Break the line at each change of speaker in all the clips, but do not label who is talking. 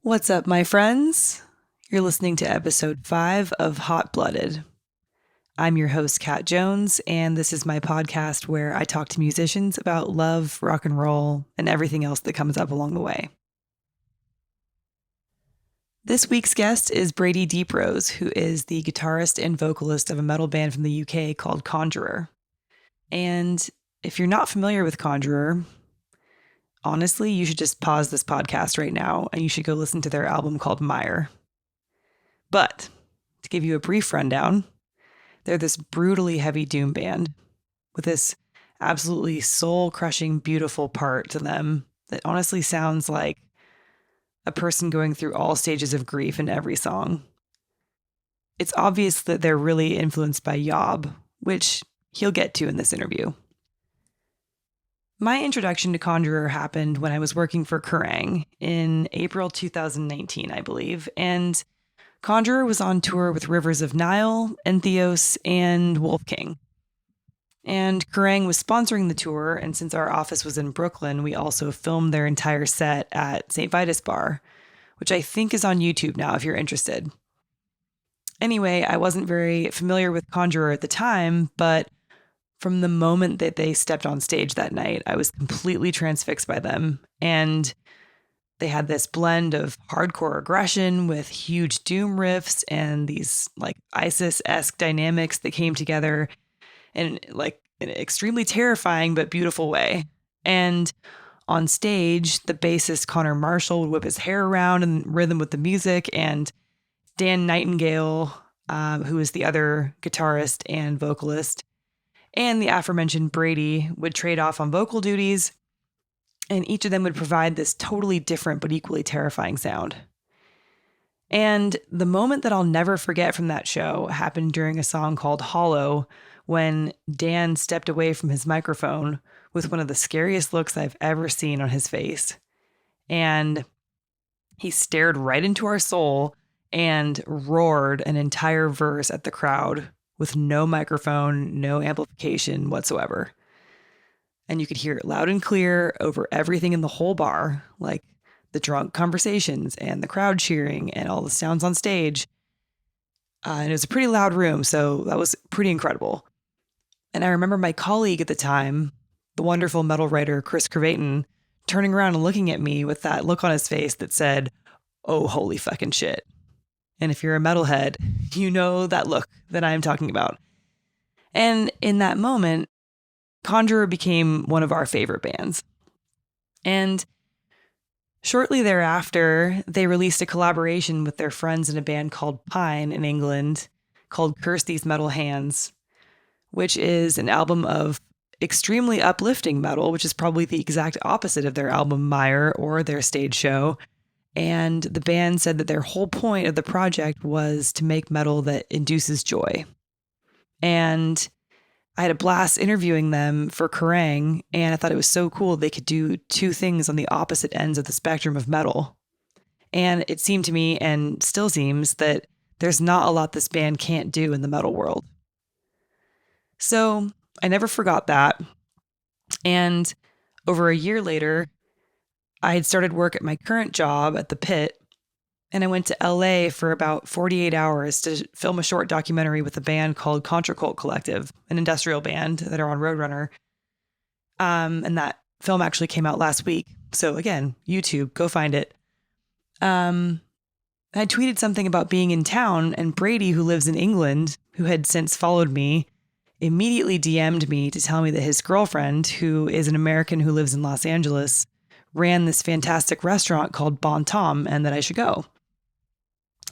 What's up, my friends? You're listening to episode 5 of Hot Blooded. I'm your host, Kat Jones, and this is my podcast where I talk to musicians about love, rock and roll, and everything else that comes up along the way. This week's guest is Brady Deeprose, who is the guitarist and vocalist of a metal band from the UK called Conjurer. And if you're not familiar with Conjurer, honestly, you should just pause this podcast right now and you should go listen to their album called Mire. But to give you a brief rundown, they're this brutally heavy doom band with this absolutely soul-crushing, beautiful part to them that honestly sounds like a person going through all stages of grief in every song. It's obvious that they're really influenced by Yob, which he'll get to in this interview. My introduction to Conjurer happened when I was working for Kerrang in April 2019, I believe, and Conjurer was on tour with Rivers of Nile, Entheos, and Wolf King. And Kerrang was sponsoring the tour, and since our office was in Brooklyn, we also filmed their entire set at St. Vitus Bar, which I think is on YouTube now if you're interested. Anyway, I wasn't very familiar with Conjurer at the time, but from the moment that they stepped on stage that night, I was completely transfixed by them. And they had this blend of hardcore aggression with huge doom riffs and these like ISIS-esque dynamics that came together in like an extremely terrifying but beautiful way. And on stage, the bassist Connor Marshall would whip his hair around in rhythm with the music, and Dan Nightingale, who is the other guitarist and vocalist, and the aforementioned Brady would trade off on vocal duties, and each of them would provide this totally different but equally terrifying sound. And the moment that I'll never forget from that show happened during a song called Hollow, when Dan stepped away from his microphone with one of the scariest looks I've ever seen on his face. And he stared right into our soul and roared an entire verse at the crowd with no microphone, no amplification whatsoever. And you could hear it loud and clear over everything in the whole bar, like the drunk conversations and the crowd cheering and all the sounds on stage. And it was a pretty loud room, so that was pretty incredible. And I remember my colleague at the time, the wonderful metal writer Chris Cravaton, turning around and looking at me with that look on his face that said, "Oh, holy fucking shit." And if you're a metalhead, you know that look that I'm talking about. And in that moment, Conjurer became one of our favorite bands. And shortly thereafter, they released a collaboration with their friends in a band called Pine in England called Curse These Metal Hands, which is an album of extremely uplifting metal, which is probably the exact opposite of their album Mire or their stage show. And the band said that their whole point of the project was to make metal that induces joy. And I had a blast interviewing them for Kerrang, and I thought it was so cool they could do two things on the opposite ends of the spectrum of metal. And it seemed to me, and still seems, that there's not a lot this band can't do in the metal world. So I never forgot that. And over a year later, I had started work at my current job at the Pit, and I went to LA for about 48 hours to film a short documentary with a band called Contracult Collective, an industrial band that are on Roadrunner. And that film actually came out last week. So again, YouTube, go find it. I had tweeted something about being in town, and Brady, who lives in England, who had since followed me, immediately DM'd me to tell me that his girlfriend, who is an American who lives in Los Angeles, ran this fantastic restaurant called Bon Tom and that I should go.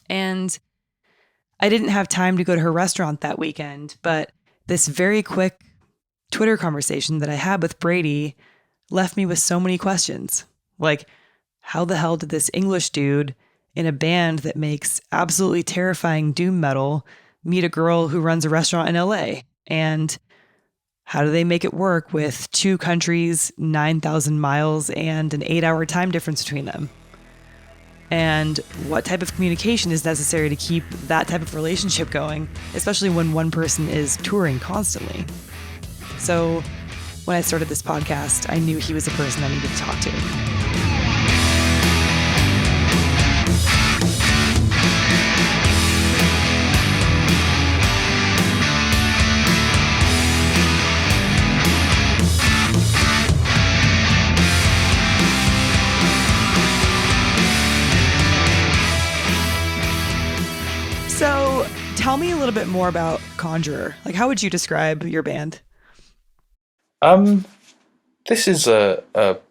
And I didn't have time to go to her restaurant that weekend, but this very quick Twitter conversation that I had with Brady left me with so many questions. Like, how the hell did this English dude in a band that makes absolutely terrifying doom metal meet a girl who runs a restaurant in LA? And how do they make it work with two countries, 9,000 miles, and an 8-hour time difference between them? And what type of communication is necessary to keep that type of relationship going, especially when one person is touring constantly? So when I started this podcast, I knew he was the person I needed to talk to. Tell me a little bit more about Conjurer. Like, how would you describe your band?
This is a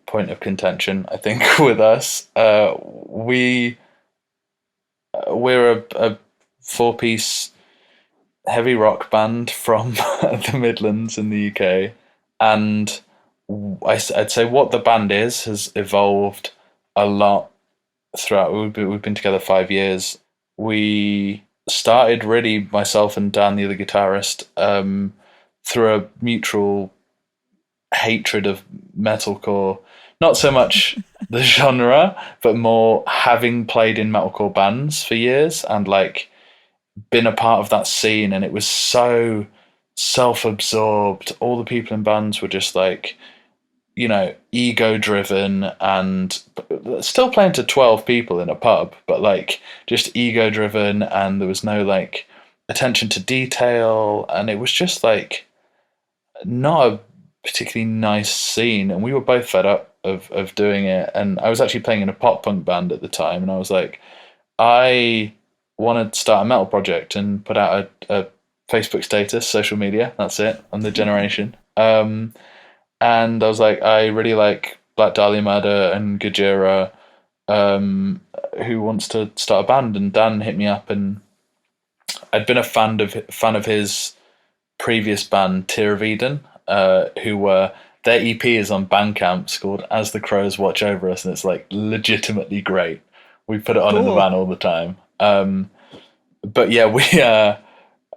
point of contention, I think, with us. We're a four-piece heavy rock band from the Midlands in the UK, and I'd say what the band is has evolved a lot throughout. We've been together 5 years. We started really myself and Dan, the other guitarist, through a mutual hatred of metalcore. Not so much the genre, but more having played in metalcore bands for years and like been a part of that scene, and it was so self-absorbed. All the people in bands were just like, ego driven and still playing to 12 people in a pub, but like just ego driven, and there was no like attention to detail, and it was just like not a particularly nice scene, and we were both fed up of doing it. And I was actually playing in a pop punk band at the time, and I was like, I want to start a metal project and put out a Facebook status, social media. That's it. I'm the generation. And I was like, I really like Black Dahlia Murder and Gojira. Who wants to start a band? And Dan hit me up, and I'd been a fan of his previous band, Tear of Eden, who were their EP is on Bandcamp. It's called As the Crows Watch Over Us, and it's like legitimately great. We put it on in the van all the time. But yeah,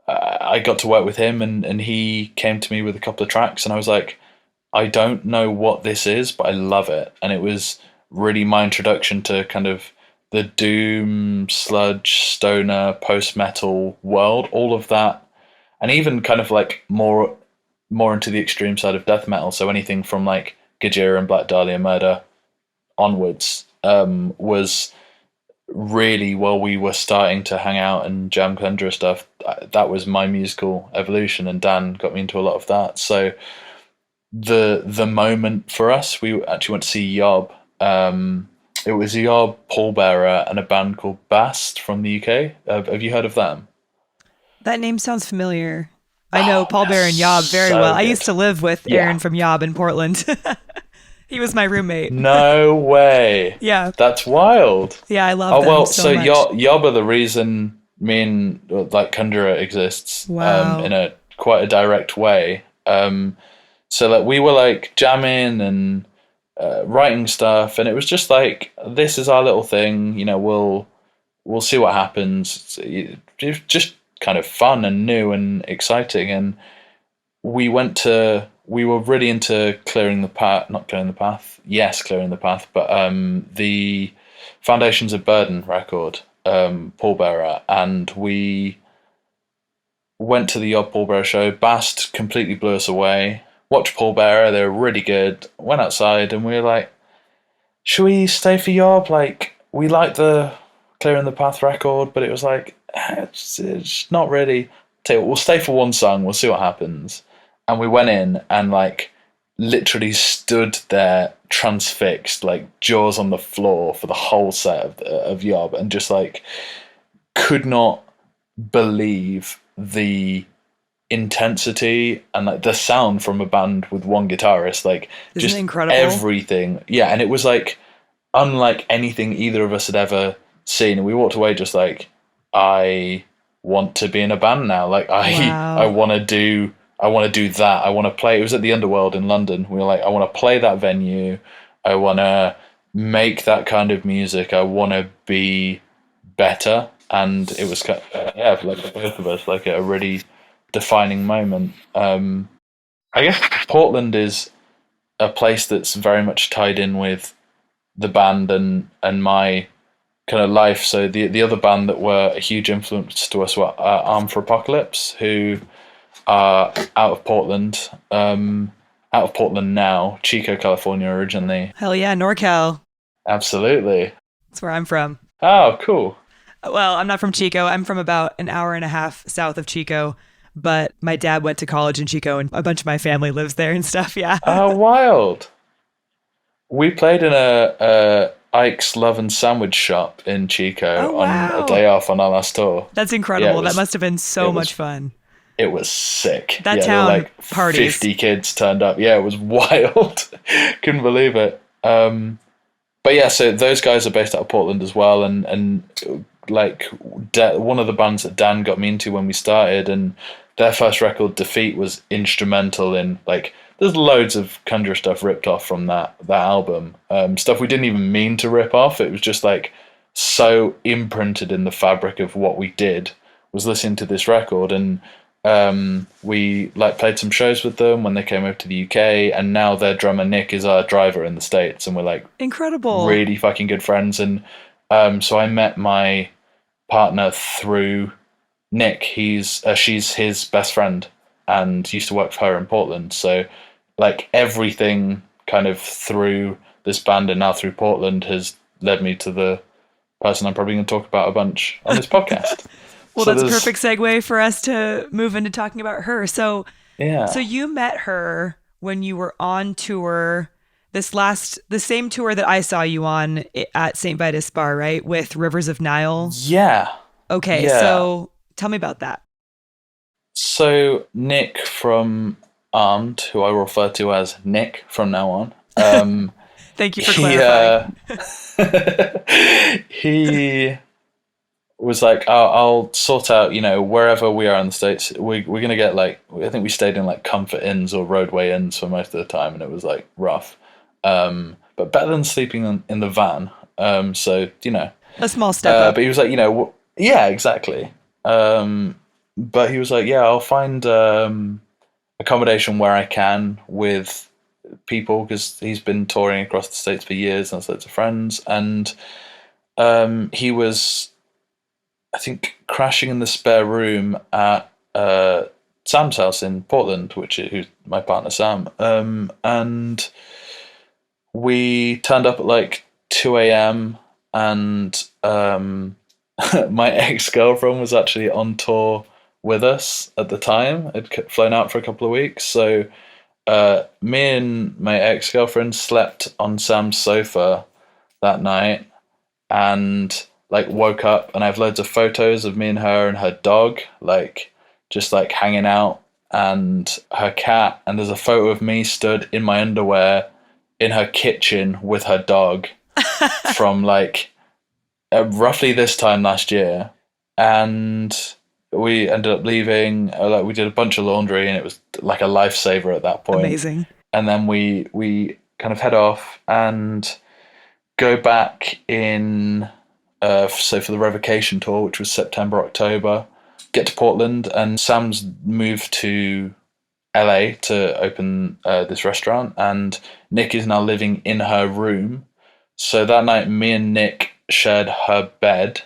I got to work with him, and he came to me with a couple of tracks, and I was like, I don't know what this is, but I love it. And it was really my introduction to kind of the doom, sludge, stoner, post-metal world, all of that. And even kind of like more into the extreme side of death metal. So anything from like Gojira and Black Dahlia Murder onwards was really, while we were starting to hang out and jam Conjurer stuff, that was my musical evolution, and Dan got me into a lot of that. So the moment for us, we actually went to see Yob. It was Yob, Pallbearer, and a band called Bast from the UK. Have you heard of them?
That name sounds familiar. I know Pallbearer and Yob very well. Good. I used to live with Aaron from Yob in Portland. He was my roommate.
No way.
Yeah.
That's wild.
Yeah, I love them so much.
Yob are the reason me and like Conjurer exists.
Wow.
In a quite a direct way. So like we were like jamming and writing stuff, and it was just like, this is our little thing. We'll see what happens. It's just kind of fun and new and exciting. And we were really into clearing the path, not clearing the path. Yes, clearing the path, but the Foundations of Burden record, Pallbearer, and we went to the Yob Pallbearer show. Bast completely blew us away. Watched Pallbearer, they were really good. Went outside and we were like, should we stay for Yob? Like, we liked the Clearing the Path record, but it was like, it's not really. Tell you what, we'll stay for one song, we'll see what happens. And we went in and like literally stood there transfixed, like jaws on the floor for the whole set of Yob, and just like could not believe the intensity and like the sound from a band with one guitarist. Like,
isn't
just
it incredible?
Everything. Yeah, and it was like unlike anything either of us had ever seen. And we walked away just like, I want to be in a band now. Like I want to do that. I want to play. It was at the Underworld in London. We were like, I want to play that venue. I want to make that kind of music. I want to be better. And it was like both of us, like a really defining moment. I guess Portland is a place that's very much tied in with the band and my kind of life. So the other band that were a huge influence to us were Armed for Apocalypse, who are out of Portland now, Chico, California originally.
Hell yeah, NorCal.
Absolutely.
That's where I'm from.
Oh, cool.
Well, I'm not from Chico. I'm from about an hour and a half south of Chico, but my dad went to college in Chico and a bunch of my family lives there and stuff. Yeah.
Oh, wild. We played in a Ike's Love and Sandwich Shop in Chico
Oh,
on a
wow.
day off on our last tour.
That's
Yeah,
incredible. That must have been so
it
much
was
fun.
it was sick.
That
Yeah, there were
town
like
parties.
50 kids turned up. Yeah, it was wild. Couldn't believe it. But yeah, so those guys are based out of Portland as well, and like one of the bands that Dan got me into when we started, and their first record, Defeat, was instrumental in like. There's loads of Conjurer stuff ripped off from that album. Stuff we didn't even mean to rip off. It was just like so imprinted in the fabric of what we did. Was listening to this record, and we like played some shows with them when they came over to the UK, and now their drummer Nick is our driver in the States, and we're like
Incredible.
really fucking good friends. And so I met my partner through Nick. She's his best friend and used to work for her in Portland. So like everything kind of through this band and now through Portland has led me to the person I'm probably going to talk about a bunch on this podcast.
Well,
So
that's a
there's
perfect segue for us to move into talking about her. So
yeah.
you met her when you were on tour, the same tour that I saw you on at St. Vitus Bar, right? With Rivers of Nile.
Yeah.
Okay,
Yeah.
so tell me about that.
So Nick from Armed, who I will refer to as Nick from now on,
Thank you for
he
clarifying.
he was like, I'll sort out, wherever we are in the States, we're going to get like, I think we stayed in like comfort inns or roadway inns for most of the time, and it was like rough. But better than sleeping in the van. So,
A small step up.
but he was like, yeah, exactly. But he was like, yeah, I'll find accommodation where I can with people, because he's been touring across the States for years and has loads of friends. And he was, I think, crashing in the spare room at Sam's house in Portland, who's my partner Sam. And we turned up at like 2 a.m. and my ex-girlfriend was actually on tour with us at the time. I'd flown out for a couple of weeks. So me and my ex-girlfriend slept on Sam's sofa that night, and like woke up, and I have loads of photos of me and her dog, like just like hanging out, and her cat. And there's a photo of me stood in my underwear in her kitchen with her dog from like roughly this time last year. And we ended up leaving. Like we did a bunch of laundry, and it was like a lifesaver at that point.
Amazing.
And then we kind of head off and go back in. So for the Revocation Tour, which was September, October, get to Portland, and Sam's moved to LA to open this restaurant, and Nick is now living in her room. So that night, me and Nick shared her bed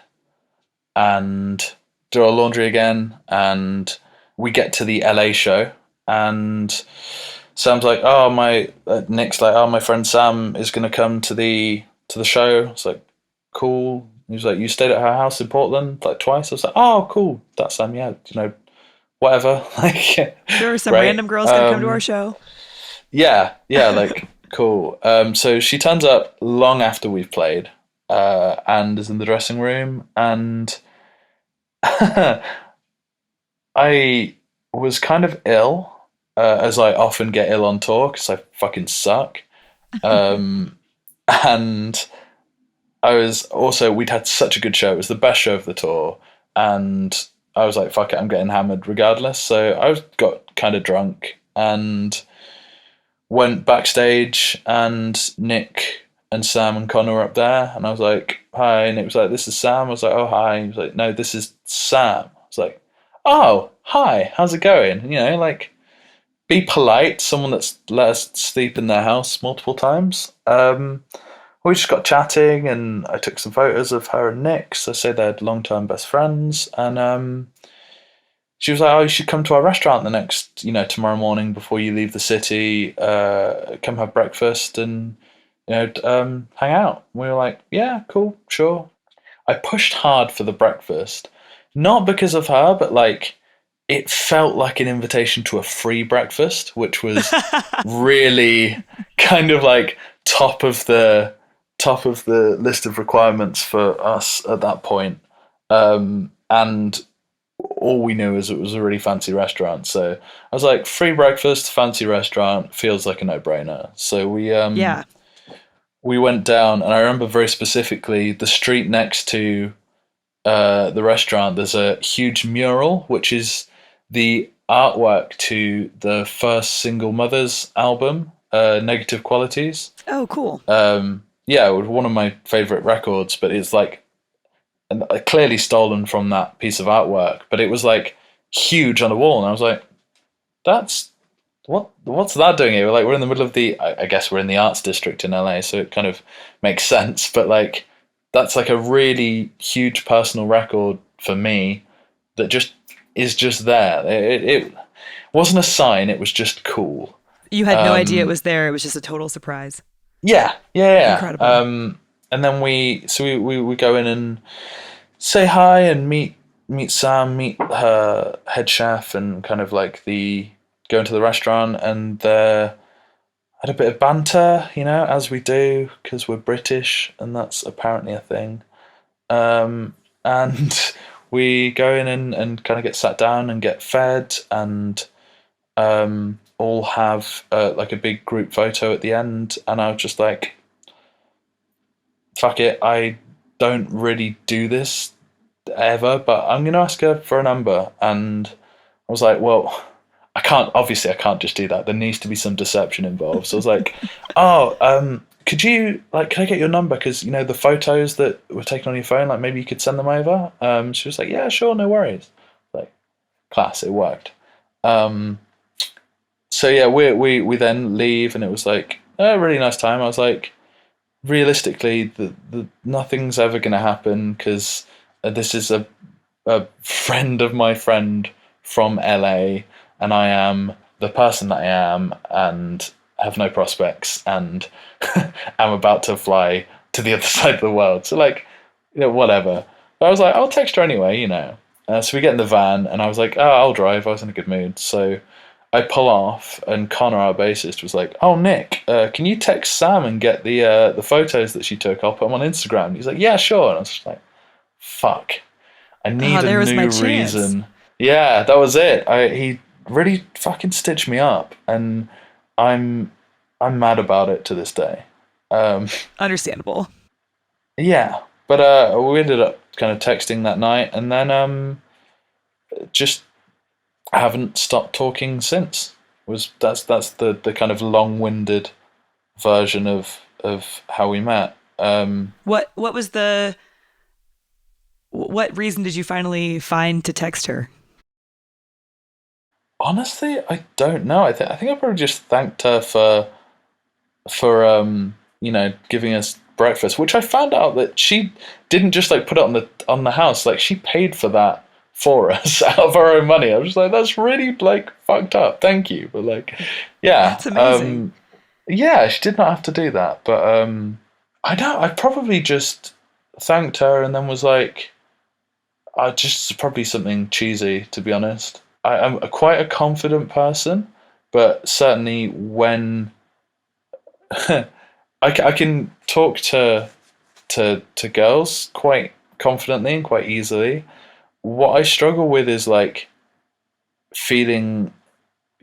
and do our laundry again, and we get to the LA show, and Sam's like, "Oh Nick's like, oh, my friend Sam is going to come to the show." It's like, cool. He was like, "You stayed at her house in Portland like twice?" I was like, "Oh, cool. That's Sam. Yeah, whatever." Like,
Sure, some
great.
random girls can come to our show.
Yeah, like cool. So she turns up long after we've played, and is in the dressing room, and I was kind of ill, as I often get ill on tour because I fucking suck. And I was also, we'd had such a good show. It was the best show of the tour. And I was like, fuck it, I'm getting hammered regardless. So got kind of drunk and went backstage, and Nick and Sam and Connor were up there. And I was like, hi. And Nick was like, this is Sam. I was like, oh, hi. He was like, no, this is Sam. I was like, oh, hi, how's it going? Like, be polite. Someone that's let us sleep in their house multiple times. We just got chatting, and I took some photos of her and Nick. So say they're long-term best friends, and she was like, "Oh, you should come to our restaurant the next, tomorrow morning before you leave the city. Come have breakfast and hang out." We were like, "Yeah, cool, sure." I pushed hard for the breakfast, not because of her, but like it felt like an invitation to a free breakfast, which was really kind of like top of the top of the list of requirements for us at that point. And all we knew is it was a really fancy restaurant. So I was like, free breakfast, fancy restaurant, feels like a no-brainer. So
Yeah.
we went down, and I remember very specifically the street next to the restaurant. There's a huge mural, which is the artwork to the first Single Mothers album, Negative Qualities.
Oh, cool.
Yeah, it was one of my favorite records, but it's like clearly stolen from that piece of artwork. But it was like huge on the wall, and I was like, "That's what's that doing here?" Like we're in the middle of I guess we're in the arts district in LA, so it kind of makes sense. But like that's like a really huge personal record for me that just is just there. It wasn't a sign; it was just cool.
You had no idea it was there. It was just a total surprise.
Yeah, yeah, yeah.
Incredible.
And then we go in and say hi and meet Sam, meet her head chef, and kind of like go into the restaurant, and had a bit of banter, as we do because we're British, and that's apparently a thing. And we go in and kind of get sat down and get fed, and all have like a big group photo at the end. And I was just like, fuck it, I don't really do this ever, but I'm going to ask her for a number. And I was like, well, I can't just do that. There needs to be some deception involved. So I was like, oh, could I get your number? Because, the photos that were taken on your phone, like maybe you could send them over. She was like, yeah, sure, no worries. Like, class, it worked. So yeah, we then leave, and it was like a really nice time. I was like, realistically, the nothing's ever going to happen because this is a friend of my friend from LA, and I am the person that I am, and have no prospects, and I'm about to fly to the other side of the world. So like, whatever. But I was like, I'll text her anyway, So we get in the van, and I was like, oh, I'll drive. I was in a good mood, so I pull off, and Connor, our bassist, was like, "Oh, Nick, can you text Sam and get the photos that she took? I'll put them on Instagram." And he's like, "Yeah, sure." And I was just like, "Fuck, I need
There
a
was my
new
chance.
reason." Yeah, that was it. He really fucking stitched me up, and I'm mad about it to this day.
Understandable.
Yeah, but we ended up kind of texting that night, and then just haven't stopped talking since. That's the kind of long-winded version of how we met.
What was what reason did you finally find to text her?
Honestly, I don't know. I think I probably just thanked her for giving us breakfast, which I found out that she didn't just like put it on the house. Like she paid for that for us out of her own money. I was just like, that's really like fucked up. Thank you, but like, yeah,
That's amazing.
Yeah, she did not have to do that, but I probably just thanked her and then was like, I just probably something cheesy, to be honest. I'm quite a confident person, but certainly when I can talk to girls quite confidently and quite easily. What I struggle with is like feeling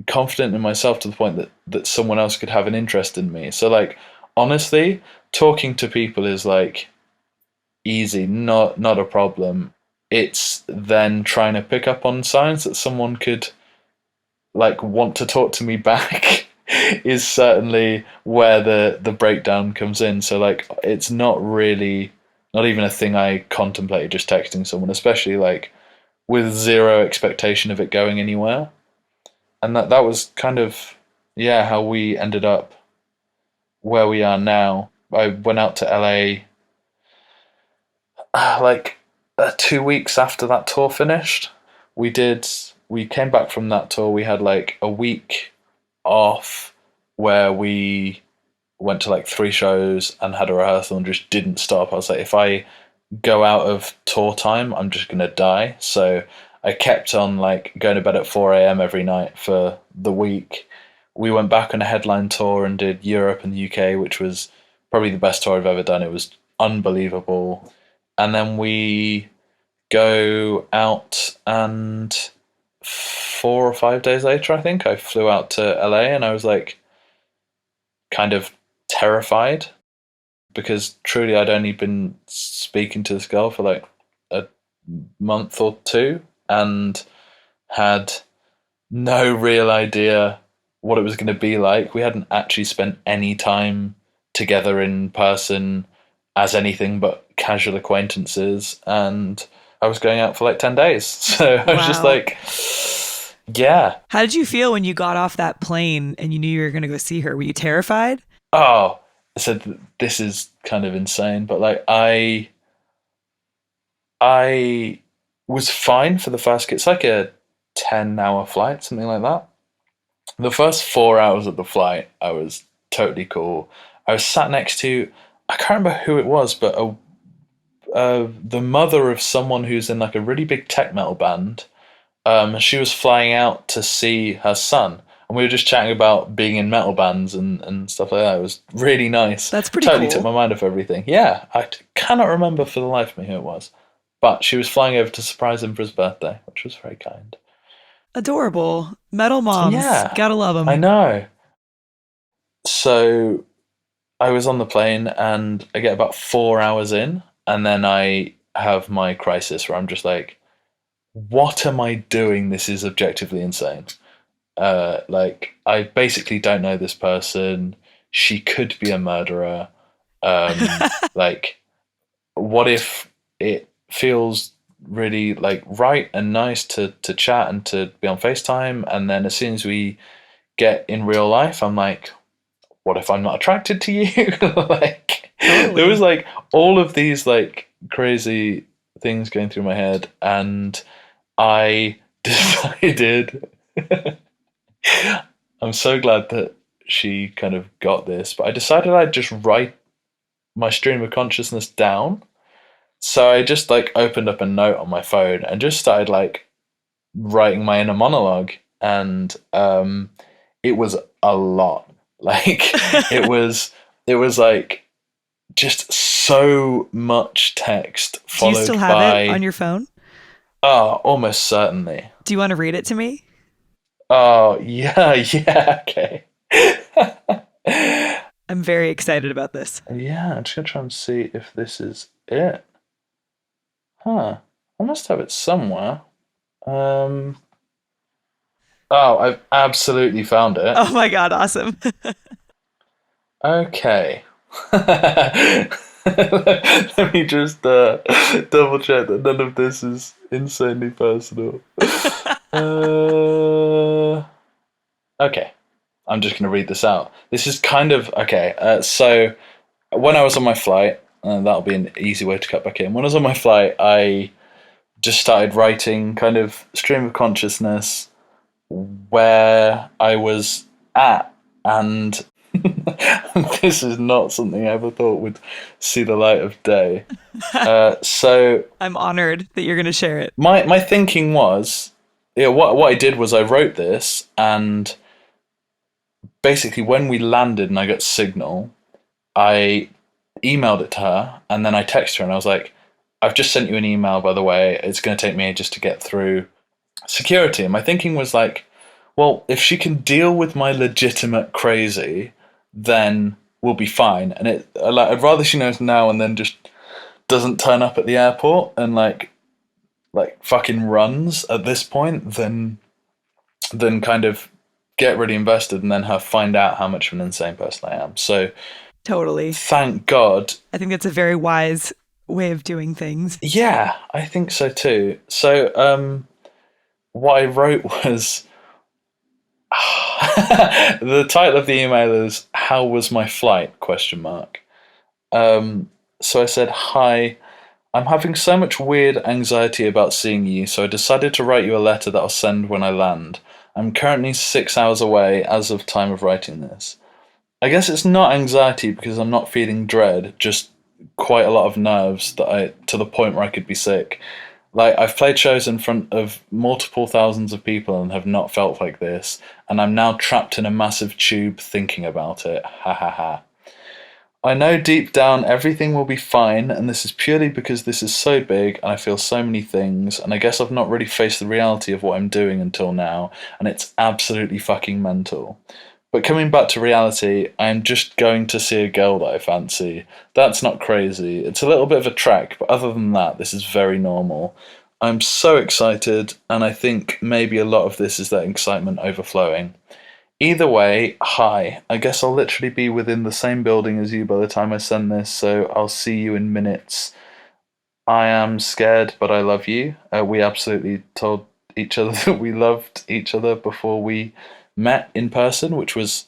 confident in myself to the point that someone else could have an interest in me. So like honestly, talking to people is like easy, not a problem. It's then trying to pick up on signs that someone could like want to talk to me back is certainly where the breakdown comes in. So like it's not even a thing I contemplated just texting someone, especially like with zero expectation of it going anywhere. And that was kind of how we ended up where we are now. I went out to LA like 2 weeks after that tour finished. We came back from that tour. We had like a week off where we went to like 3 shows and had a rehearsal and just didn't stop. I was like, if I go out of tour time, I'm just gonna die. So I kept on like going to bed at 4 a.m. every night for the week. We went back on a headline tour and did Europe and the UK, which was probably the best tour I've ever done. It was unbelievable. And then we go out, and 4 or 5 days later, I think, I flew out to LA, and I was like kind of terrified because truly I'd only been speaking to this girl for like a month or two and had no real idea what it was going to be like. We hadn't actually spent any time together in person as anything but casual acquaintances, and I was going out for like 10 days. So I was just
Wow.
like, yeah.
How did you feel when you got off that plane and you knew you were going to go see her? Were you terrified?
Oh, so this is kind of insane, but like I was fine for the first. It's like a 10-hour flight, something like that. The first 4 hours of the flight, I was totally cool. I was sat next to, I can't remember who it was, but the mother of someone who's in like a really big tech metal band. She was flying out to see her son, and we were just chatting about being in metal bands and stuff like that. It was really nice.
That's pretty
Totally took
cool.
my mind off everything. Yeah, I cannot remember for the life of me who it was, but she was flying over to surprise him for his birthday, which was very kind.
Adorable. Metal moms.
Yeah,
Gotta love
I
them.
know. So I was on the plane, and I get about 4 hours in, and then I have my crisis where I'm just like, what am I doing? This is objectively insane. Like, I basically don't know this person. She could be a murderer. Like, what if it feels really like right and nice to chat and to be on FaceTime, and then as soon as we get in real life, I'm like, what if I'm not attracted to you? Like, there was
Totally.
like all of these like crazy things going through my head, and I decided. I'm so glad that she kind of got this, but I decided I'd just write my stream of consciousness down. So I just like opened up a note on my phone and just started like writing my inner monologue, and it was a lot. Like, it was like just so much text
Do you still
followed
have it on
by
your phone?
almost certainly.
Do you want to read it to me?
Oh yeah, yeah, okay.
I'm very excited about this.
Yeah, I'm just gonna try and see if this is it. Huh. I must have it somewhere. Um oh, I've absolutely found it.
Oh my God, awesome.
Okay. Let me just double check that none of this is insanely personal. Uh, okay. I'm just going to read this out. This is kind of okay. So when I was on my flight, and that'll be an easy way to cut back in. When I was on my flight, I just started writing kind of stream of consciousness where I was at, and this is not something I ever thought would see the light of day. So
I'm honored that you're going to share it.
my thinking was, yeah, what I did was I wrote this, and basically when we landed and I got signal, I emailed it to her, and then I texted her and I was like, I've just sent you an email, by the way. It's going to take me ages to get through security. And my thinking was like, well, if she can deal with my legitimate crazy, then we'll be fine. And I'd rather she knows now and then just doesn't turn up at the airport and like fucking runs at this point than kind of get really invested and then her find out how much of an insane person I am. So
Totally.
thank God.
I think that's a very wise way of doing things.
Yeah, I think so too. So what I wrote was the title of the email is "How was my flight?" question mark. So I said, "Hi, I'm having so much weird anxiety about seeing you, so I decided to write you a letter that I'll send when I land. I'm currently 6 hours away as of time of writing this. I guess it's not anxiety because I'm not feeling dread, just quite a lot of nerves that to the point where I could be sick. Like, I've played shows in front of multiple thousands of people and have not felt like this, and I'm now trapped in a massive tube thinking about it. Ha ha ha. I know deep down everything will be fine, and this is purely because this is so big and I feel so many things, and I guess I've not really faced the reality of what I'm doing until now, and it's absolutely fucking mental. But coming back to reality, I'm just going to see a girl that I fancy. That's not crazy. It's a little bit of a trek, but other than that, this is very normal. I'm so excited, and I think maybe a lot of this is that excitement overflowing. Either way, hi. I guess I'll literally be within the same building as you by the time I send this, so I'll see you in minutes. I am scared, but I love you. We absolutely told each other that we loved each other before we met in person, which was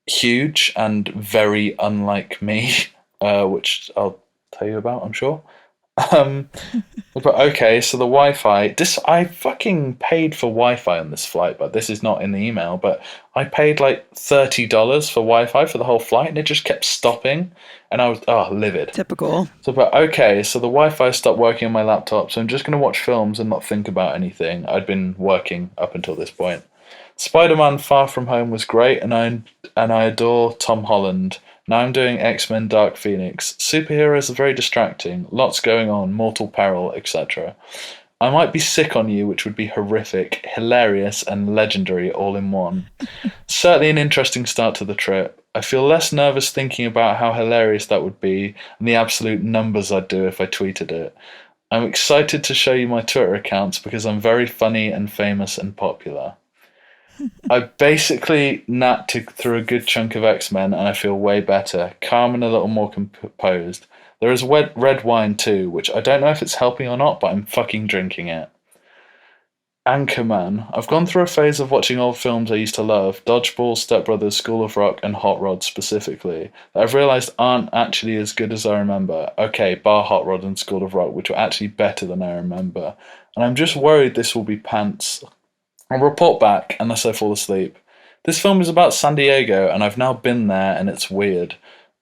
huge and very unlike me, which I'll tell you about, I'm sure. Um, but okay, so the Wi-Fi. This I fucking paid for Wi-Fi on this flight, but this is not in the email. But I paid like $30 for Wi-Fi for the whole flight, and it just kept stopping, and I was livid.
Typical.
So, but okay, so the Wi-Fi stopped working on my laptop, so I'm just gonna watch films and not think about anything. I'd been working up until this point. Spider-Man: Far From Home was great, and I adore Tom Holland. Now I'm doing X-Men: Dark Phoenix. Superheroes are very distracting, lots going on, mortal peril, etc. I might be sick on you, which would be horrific, hilarious, and legendary all in one. Certainly an interesting start to the trip. I feel less nervous thinking about how hilarious that would be and the absolute numbers I'd do if I tweeted it. I'm excited to show you my Twitter accounts because I'm very funny and famous and popular. I basically napped through a good chunk of X-Men and I feel way better, calm and a little more composed. There is red wine too, which I don't know if it's helping or not, but I'm fucking drinking it. Anchorman. I've gone through a phase of watching old films I used to love, Dodgeball, Step Brothers, School of Rock, and Hot Rod specifically, that I've realised aren't actually as good as I remember. Okay, bar Hot Rod and School of Rock, which were actually better than I remember. And I'm just worried this will be pants. I'll report back unless I fall asleep. This film is about San Diego, and I've now been there, and it's weird.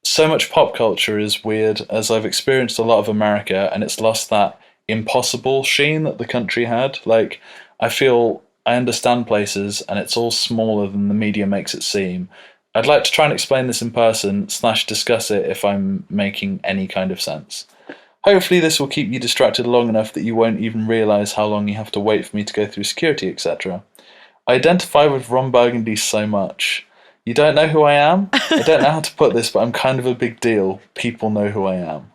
So much pop culture is weird, as I've experienced a lot of America, and it's lost that impossible sheen that the country had. Like, I feel I understand places, and it's all smaller than the media makes it seem. I'd like to try and explain this in person, / discuss it if I'm making any kind of sense. Hopefully this will keep you distracted long enough that you won't even realise how long you have to wait for me to go through security, etc. I identify with Ron Burgundy so much. You don't know who I am? I don't know how to put this, but I'm kind of a big deal. People know who I am.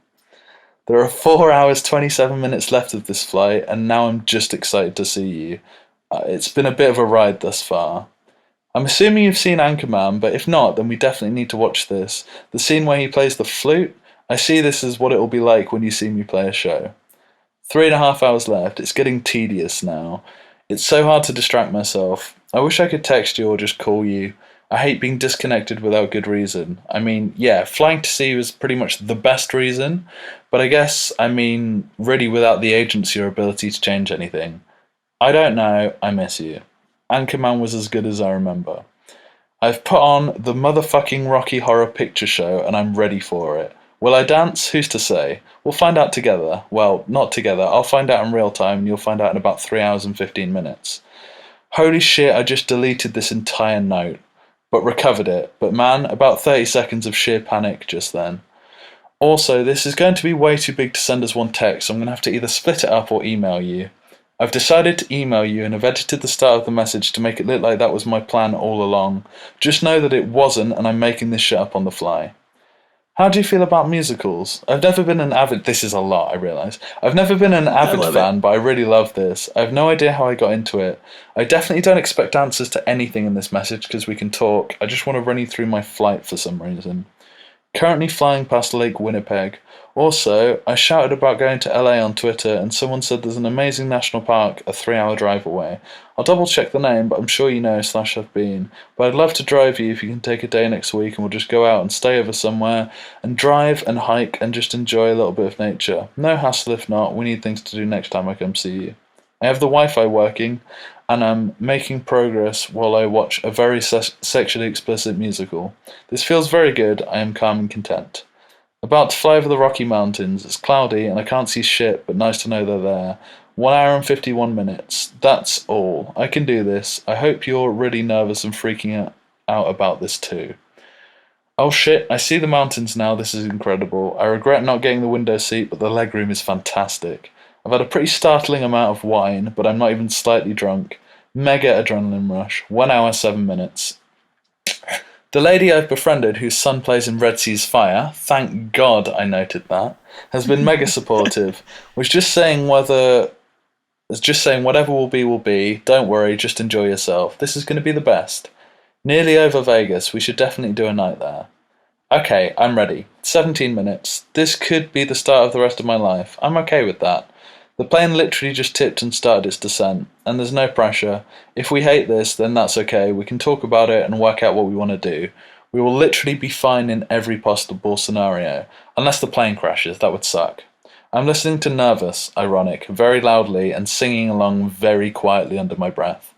There are 4 hours, 27 minutes left of this flight, and now I'm just excited to see you. It's been a bit of a ride thus far. I'm assuming you've seen Anchorman, but if not, then we definitely need to watch this. The scene where he plays the flute? I see this as what it will be like when you see me play a show. 3.5 hours left. It's getting tedious now. It's so hard to distract myself. I wish I could text you or just call you. I hate being disconnected without good reason. I mean, yeah, flying to see you is pretty much the best reason, but I mean, really without the agency or ability to change anything. I don't know. I miss you. Anchorman was as good as I remember. I've put on the motherfucking Rocky Horror Picture Show and I'm ready for it. Will I dance? Who's to say? We'll find out together. Well, not together. I'll find out in real time and you'll find out in about 3 hours and 15 minutes. Holy shit, I just deleted this entire note. But recovered it. But man, about 30 seconds of sheer panic just then. Also, this is going to be way too big to send as one text, so I'm going to have to either split it up or email you. I've decided to email you and have edited the start of the message to make it look like that was my plan all along. Just know that it wasn't and I'm making this shit up on the fly. How do you feel about musicals? I've never been an avid... This is a lot, I realise. I've never been an avid fan, but I really love this. I have no idea how I got into it. I definitely don't expect answers to anything in this message because we can talk. I just want to run you through my flight for some reason. Currently flying past Lake Winnipeg. Also, I shouted about going to LA on Twitter and someone said there's an amazing national park a 3-hour drive away. I'll double check the name, but I'm sure you know / have been. But I'd love to drive you if you can take a day next week and we'll just go out and stay over somewhere and drive and hike and just enjoy a little bit of nature. No hassle if not, we need things to do next time I come see you. I have the Wi-Fi working and I'm making progress while I watch a very sexually explicit musical. This feels very good, I am calm and content. About to fly over the Rocky Mountains. It's cloudy and I can't see shit, but nice to know they're there. 1 hour and 51 minutes. That's all. I can do this. I hope you're really nervous and freaking out about this too. Oh shit, I see the mountains now. This is incredible. I regret not getting the window seat, but the legroom is fantastic. I've had a pretty startling amount of wine, but I'm not even slightly drunk. Mega adrenaline rush. 1 hour, 7 minutes. The lady I've befriended, whose son plays in Red Sea's Fire, thank God I noted that, has been mega supportive. Was just saying whatever will be. Don't worry, just enjoy yourself. This is going to be the best. Nearly over Vegas. We should definitely do a night there. Okay, I'm ready. 17 minutes. This could be the start of the rest of my life. I'm okay with that. The plane literally just tipped and started its descent, and there's no pressure. If we hate this, then that's okay. We can talk about it and work out what we want to do. We will literally be fine in every possible scenario. Unless the plane crashes, that would suck. I'm listening to Nervous, ironic, very loudly and singing along very quietly under my breath.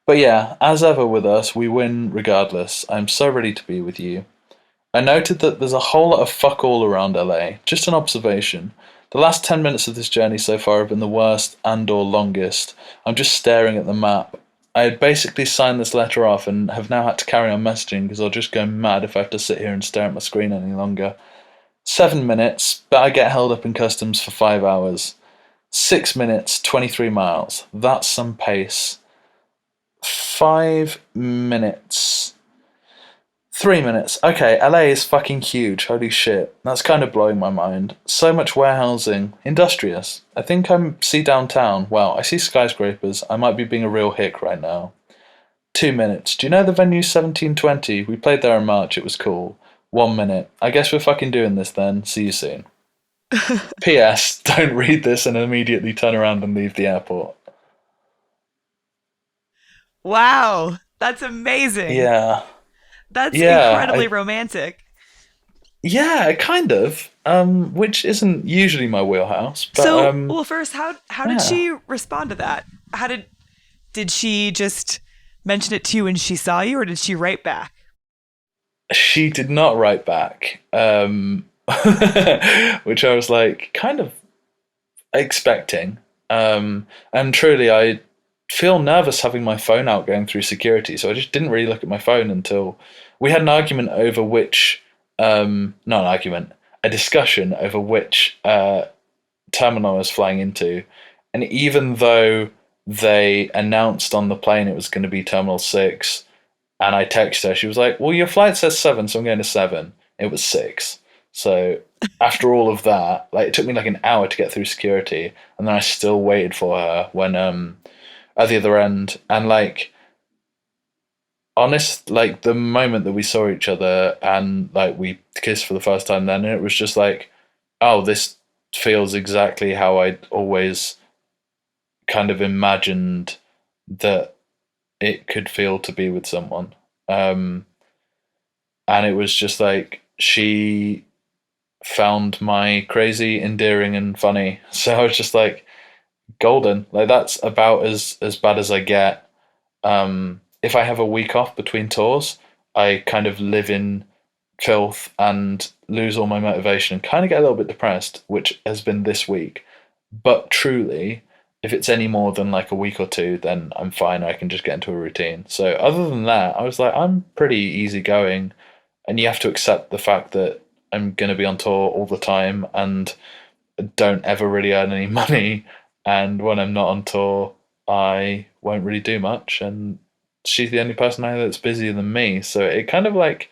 But yeah, as ever with us, we win regardless. I'm so ready to be with you. I noted that there's a whole lot of fuck all around LA. Just an observation. The last 10 minutes of this journey so far have been the worst and or longest. I'm just staring at the map. I had basically signed this letter off and have now had to carry on messaging because I'll just go mad if I have to sit here and stare at my screen any longer. 7 minutes, but I get held up in customs for 5 hours. 6 minutes, 23 miles. That's some pace. 5 minutes. 3 minutes. Okay, LA is fucking huge. Holy shit. That's kind of blowing my mind. So much warehousing. Industrious. I think I see downtown. Wow, I see skyscrapers. I might be being a real hick right now. 2 minutes. Do you know the venue 1720? We played there in March. It was cool. 1 minute. I guess we're fucking doing this then. See you soon. P.S. Don't read this and immediately turn around and leave the airport.
Wow, that's amazing.
Yeah.
That's
Yeah,
incredibly romantic.
yeah, kind of. Which isn't usually my wheelhouse, but
So, well, first, how did
yeah.
she respond to that? How did she just mention it to you when she saw you, or did she write back?
She did not write back, which I was like kind of expecting. And truly, I feel nervous having my phone out going through security, so I just didn't really look at my phone until we had an argument over which, not an argument, a discussion over which terminal I was flying into. And even though they announced on the plane it was going to be Terminal 6, and I texted her, she was like, well, your flight says 7, so I'm going to 7. It was 6. So after all of that, like it took me like an hour to get through security, and then I still waited for her when at the other end. And like honest, like the moment that we saw each other and like we kissed for the first time, then it was just like, oh, this feels exactly how I'd always kind of imagined that it could feel to be with someone. Um, and it was just like she found my crazy, endearing, and funny. So I was just like, golden. Like that's about as bad as I get. If I have a week off between tours, I kind of live in filth and lose all my motivation and kind of get a little bit depressed, which has been this week. But truly, if it's any more than like a week or two, then I'm fine. I can just get into a routine. So other than that, I was like, I'm pretty easygoing, and you have to accept the fact that I'm going to be on tour all the time and don't ever really earn any money. And when I'm not on tour, I won't really do much. And she's the only person I know that's busier than me. So it kind of like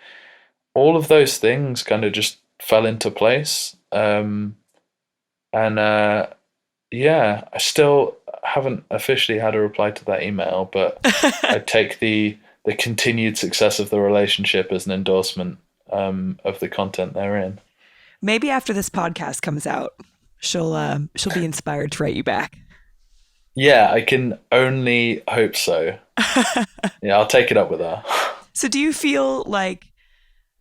all of those things kind of just fell into place. And yeah, I still haven't officially had a reply to that email, but I take the continued success of the relationship as an endorsement of the content therein.
Maybe after this podcast comes out, she'll be inspired to write you back.
Yeah, I can only hope so. Yeah, I'll take it up with her.
So, do you feel like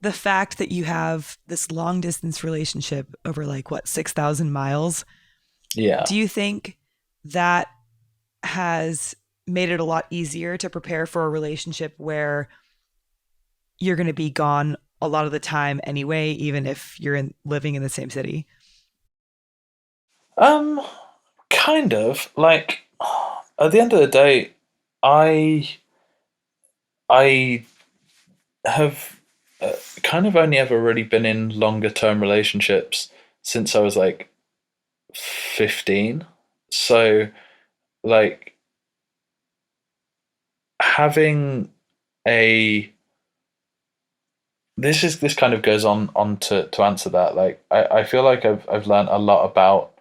the fact that you have this long distance relationship over like what 6,000 miles?
Yeah.
Do you think that has made it a lot easier to prepare for a relationship where you're going to be gone a lot of the time anyway, even if you're living in the same city?
Um, kind of. Like at the end of the day, I I have kind of only ever really been in longer term relationships since I was like 15. So, like, having a this kind of goes on to answer that. Like, I feel like I've learned a lot about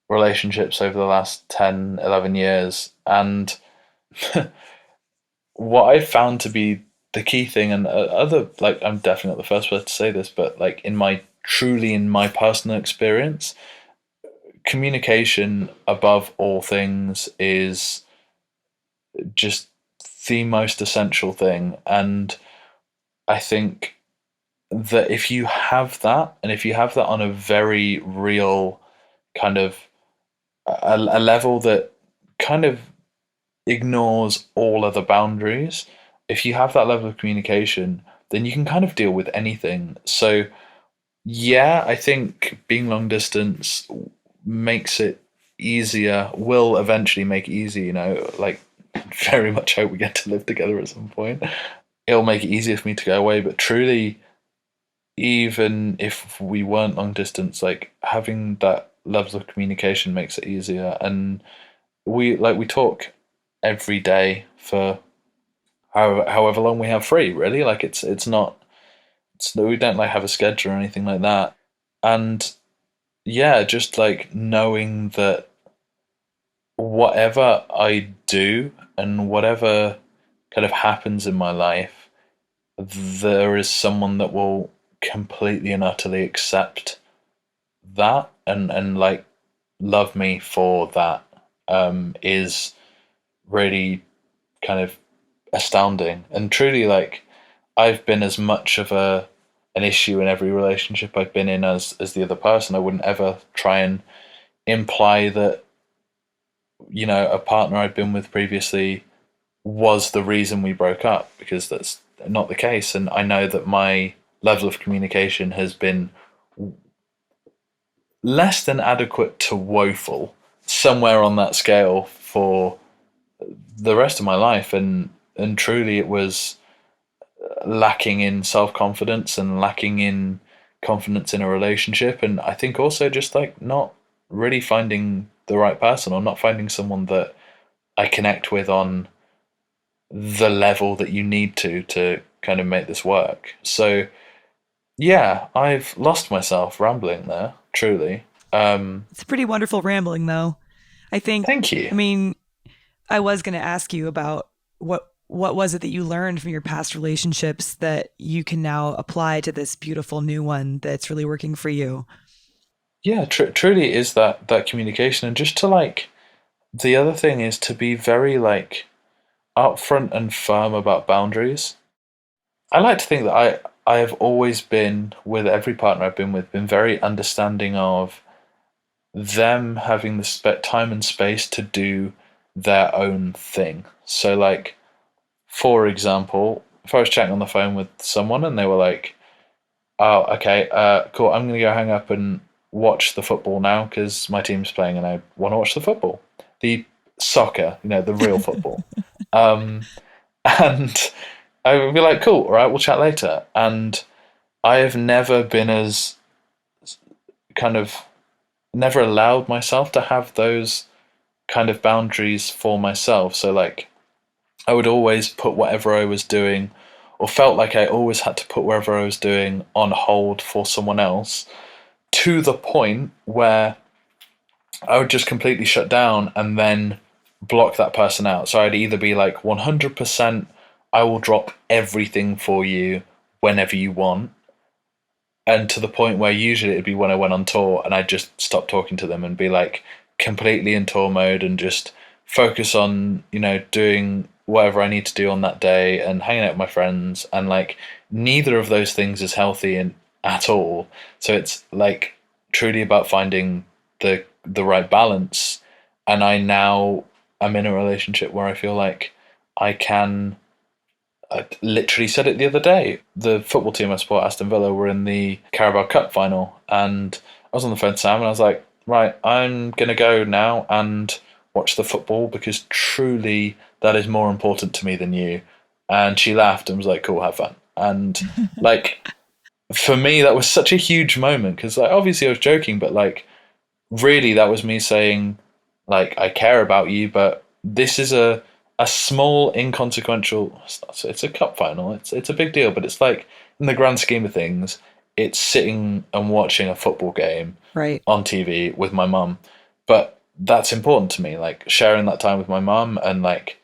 relationships over the last 10, 11 years, and what I found to be the key thing, and other, like, I'm definitely not the first person to say this, but like in my personal experience, communication above all things is just the most essential thing. And I think that if you have that, and if you have that on a very real kind of a level that kind of ignores all other boundaries, if you have that level of communication, then you can kind of deal with anything. So, yeah, I think being long distance makes it easier, will eventually make it easy, like, very much hope we get to live together at some point. It'll make it easier for me to go away, but truly, even if we weren't long distance, like, having that level of communication makes it easier. And we talk every day for however long we have free, really. Like, it's not, we don't like have a schedule or anything like that. And yeah, just like knowing that whatever I do and whatever kind of happens in my life, there is someone that will completely and utterly accept that, and like love me for that, is really kind of astounding. And truly, like, I've been as much of an issue in every relationship I've been in as the other person. I wouldn't ever try and imply that, a partner I'd been with previously was the reason we broke up, because that's not the case. And I know that my level of communication has been less than adequate to woeful, somewhere on that scale, for the rest of my life. And truly, it was lacking in self-confidence and lacking in confidence in a relationship. And I think also just like not really finding the right person, or not finding someone that I connect with on the level that you need to kind of make this work. So yeah, I've lost myself rambling there, truly.
It's a pretty wonderful rambling, though. I think,
Thank you.
I mean, I was going to ask you about what was it that you learned from your past relationships that you can now apply to this beautiful new one that's really working for you?
Yeah, truly is that communication. And just to like, the other thing is to be very like upfront and firm about boundaries. I like to think that I have always been, with every partner I've been with, been very understanding of them having the time and space to do their own thing. So, like, for example, if I was chatting on the phone with someone and they were like, "Oh, okay, cool, I'm gonna go hang up and watch the football now because my team's playing and I want to watch the football, the soccer, the real football," um, and I would be like, "Cool, all right, we'll chat later." And I have never been as kind of never allowed myself to have those kind of boundaries for myself. So, like, I would always put whatever I was doing, or felt like I always had to put whatever I was doing on hold for someone else, to the point where I would just completely shut down and then block that person out. So I'd either be like 100%, I will drop everything for you whenever you want, and to the point where usually it'd be when I went on tour and I'd just stop talking to them and be like completely in tour mode and just focus on, doing whatever I need to do on that day and hanging out with my friends. And like, neither of those things is healthy at all. So it's like truly about finding the right balance. And I'm in a relationship where I feel like I literally said it the other day. The football team I support, Aston Villa, were in the Carabao Cup final, and I was on the phone to Sam, and I was like, "Right, I'm gonna go now and watch the football because truly that is more important to me than you." And she laughed and was like, "Cool, have fun." And like, for me, that was such a huge moment because, like, obviously I was joking, but like, really, that was me saying, like, I care about you, but this is a small, inconsequential. It's a cup final. It's a big deal, but it's like, in the grand scheme of things, it's sitting and watching a football game
Right.
on TV with my mum. But that's important to me, like sharing that time with my mum and, like,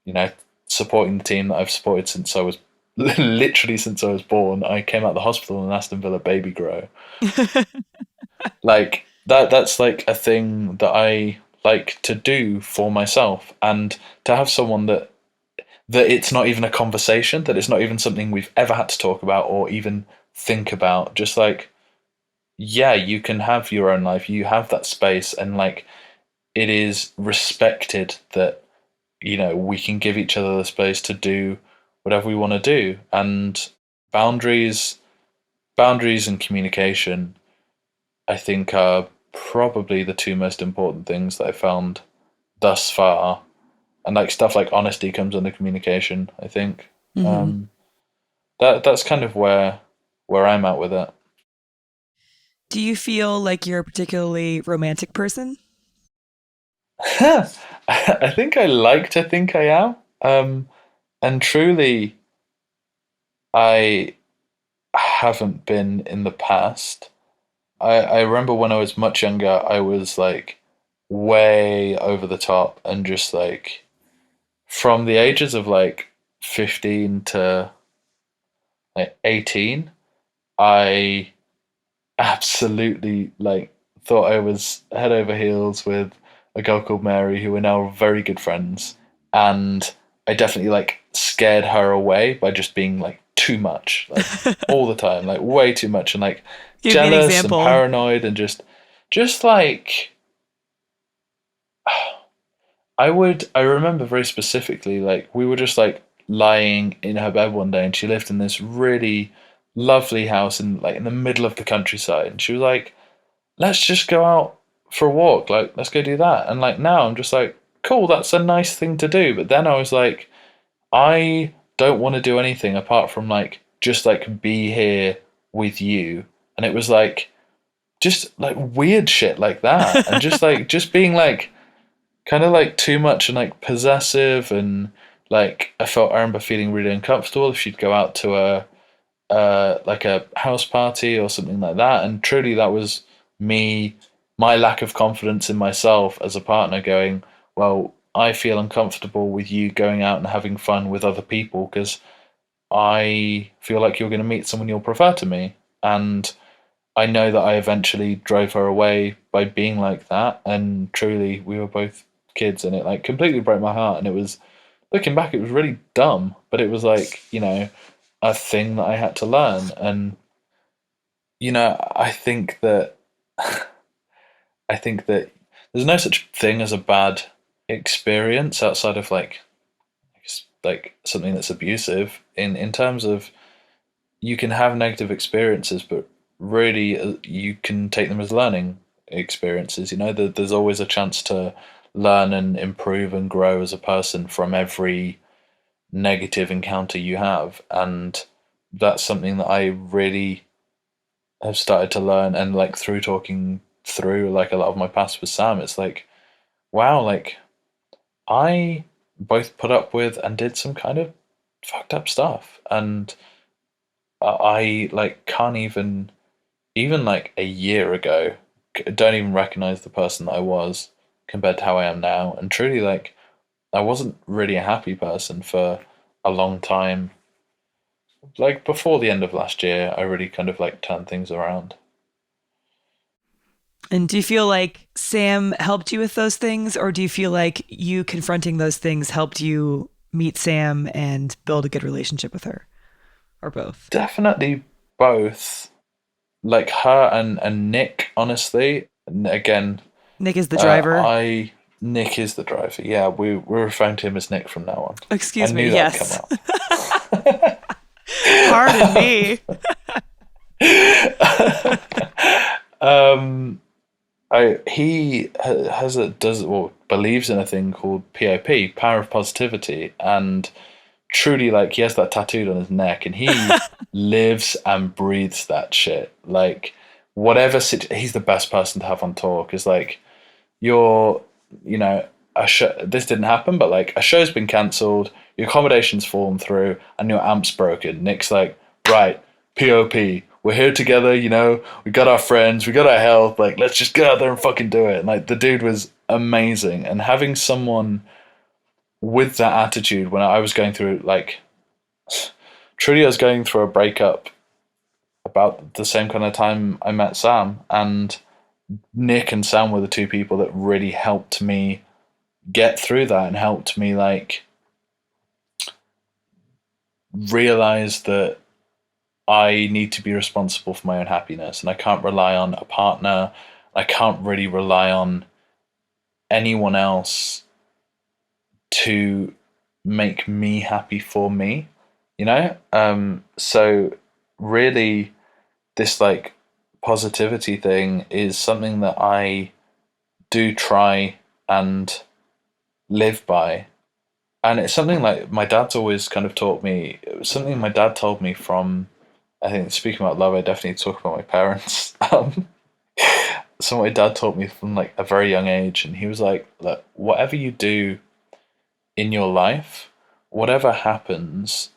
you know, supporting the team that I've supported since I was literally since I was born. I came out of the hospital in Aston Villa baby grow. Like, that's like a thing that I like to do for myself, and to have someone that it's not even a conversation, that it's not even something we've ever had to talk about or even think about. Just like, yeah, you can have your own life, you have that space, and like, it is respected that, you know, we can give each other the space to do whatever we want to do. And boundaries boundaries and communication, I think, are probably the two most important things that I found thus far. And like, stuff like honesty comes under communication, I think.
Hmm.
um that's kind of where I'm at with it.
Do you feel like you're a particularly romantic person?
I think I like to think I am. And truly, I haven't been in the past. I remember when I was much younger, I was like way over the top and just like, from the ages of like 15 to like 18, I absolutely like thought I was head over heels with a girl called Mary, who we're now very good friends. And I definitely like scared her away by just being like too much, like all the time, like way too much, and like
Give me an
jealous and
example.
paranoid and just like, I remember very specifically, like, we were just like lying in her bed one day, and she lived in this really lovely house in like in the middle of the countryside, and she was like, let's just go out for a walk, like, let's go do that. And like, now I'm just like, cool, that's a nice thing to do. But then I was like, I don't want to do anything apart from like just like be here with you. And it was like, just like weird shit like that, and just like, just being like kind of like too much and like possessive. And like, I remember feeling really uncomfortable if she'd go out to a like a house party or something like that. And truly, that was me, my lack of confidence in myself as a partner, going, well, I feel uncomfortable with you going out and having fun with other people because I feel like you're going to meet someone you'll prefer to me. And I know that I eventually drove her away by being like that. And truly, we were both kids, and it like completely broke my heart. And it was, looking back, it was really dumb, but it was like, you know, a thing that I had to learn. And, you know, I think that there's no such thing as a bad experience outside of like, like something that's abusive, in terms of, you can have negative experiences, but really, you can take them as learning experiences. You know, there's always a chance to learn and improve and grow as a person from every negative encounter you have. And that's something that I really have started to learn. And like, through talking through like a lot of my past with Sam, it's like, wow, like, I both put up with and did some kind of fucked up stuff. And I like can't even like a year ago, don't even recognize the person that I was compared to how I am now. And truly, like, I wasn't really a happy person for a long time. Like, before the end of last year, I really kind of like turned things around.
And do you feel like Sam helped you with those things, or do you feel like you confronting those things helped you meet Sam and build a good relationship with her, or both?
Definitely both. Like, her and Nick, honestly. Again,
Nick is the driver.
I Nick is the driver. Yeah, we're referring to him as Nick from now on. I
Excuse me.
knew that'd come
Yes.
up.
Pardon me.
um, he has a does well believes in a thing called POP, power of positivity, and truly, like, he has that tattooed on his neck, and he lives and breathes that shit. Like, he's the best person to have on tour, because, like, you're, you know, this didn't happen, but, like, a show's been cancelled, your accommodation's fallen through, and your amp's broken. Nick's like, right, POP, we're here together, we got our friends, we got our health, like, let's just go out there and fucking do it. And, like, the dude was amazing. And having someone with that attitude when I was going through, like, truly I was going through a breakup about the same kind of time I met Sam, and Nick and Sam were the two people that really helped me get through that, and helped me, like, realize that I need to be responsible for my own happiness, and I can't rely on a partner. I can't really rely on anyone else to make me happy for me, so really, this, like, positivity thing is something that I do try and live by. And it's something, like, my dad's always kind of taught me. It was something my dad told me from, I think, speaking about love, I definitely talk about my parents. So my dad taught me from, like, a very young age, and he was like, look, whatever you do in your life, whatever happens,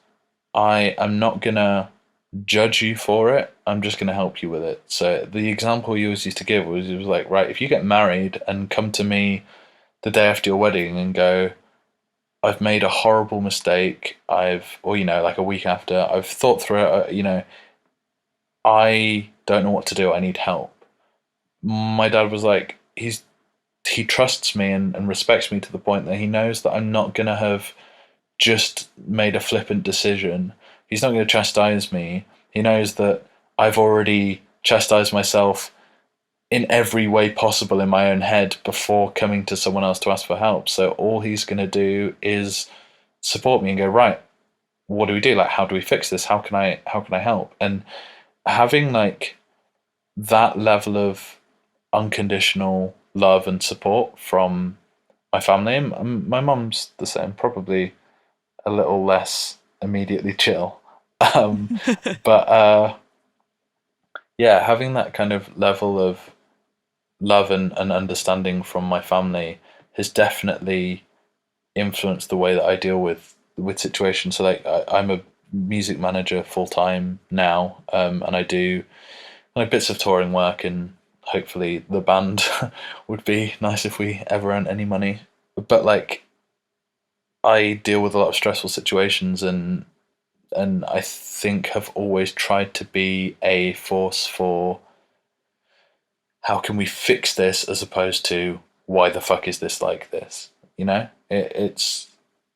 I am not gonna judge you for it. I'm just gonna help you with it. So the example he always used to give was, he was like, right, if you get married and come to me the day after your wedding and go, I've made a horrible mistake, or, like, a week after, I've thought through it, I don't know what to do, I need help. My dad was like, he trusts me and respects me to the point that he knows that I'm not gonna have just made a flippant decision. He's not going to chastise me. He knows that I've already chastised myself in every way possible in my own head before coming to someone else to ask for help. So all he's going to do is support me and go, right, what do we do? Like, how do we fix this? How can I help? And having, like, that level of unconditional love and support from my family, and my mum's the same, probably a little less immediately chill. Um, but yeah, having that kind of level of love and understanding from my family has definitely influenced the way that I deal with situations. So, like, I'm a music manager full time now, and I do, like, bits of touring work, and hopefully the band would be nice if we ever earned any money. But, like, I deal with a lot of stressful situations, and I think have always tried to be a force for how can we fix this, as opposed to why the fuck is this like this. And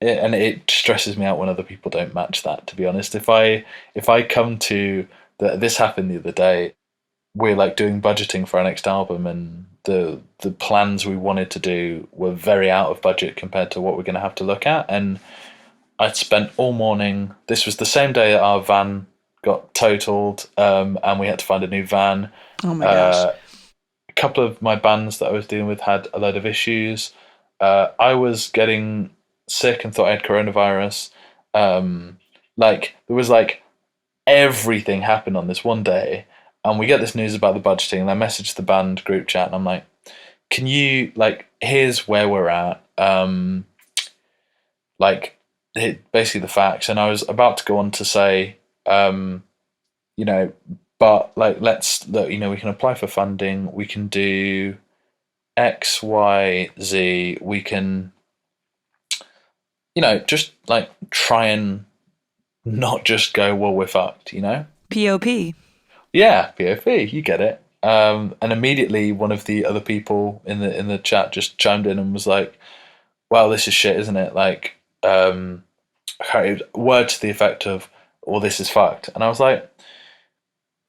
it stresses me out when other people don't match that. To be honest, if I come to this happened the other day. We're, like, doing budgeting for our next album, and the plans we wanted to do were very out of budget compared to what we're going to have to look at. And I'd spent all morning. This was the same day that our van got totaled, and we had to find a new van.
Oh my gosh.
A couple of my bands that I was dealing with had a load of issues. I was getting sick and thought I had coronavirus. Like, there was, like, everything happened on this one day, and we get this news about the budgeting, and I messaged the band group chat, and I'm like, can you, like, here's where we're at. Like, basically the facts. And I was about to go on to say, you know, but, like, look, we can apply for funding, we can do X, Y, Z, we can, just, like, try and not just go, well, we're fucked,
POP.
Yeah, POP, you get it. And immediately one of the other people in the chat just chimed in and was like, "Well, this is shit, isn't it?" Like, word to the effect of, "Well, this is fucked." And I was like,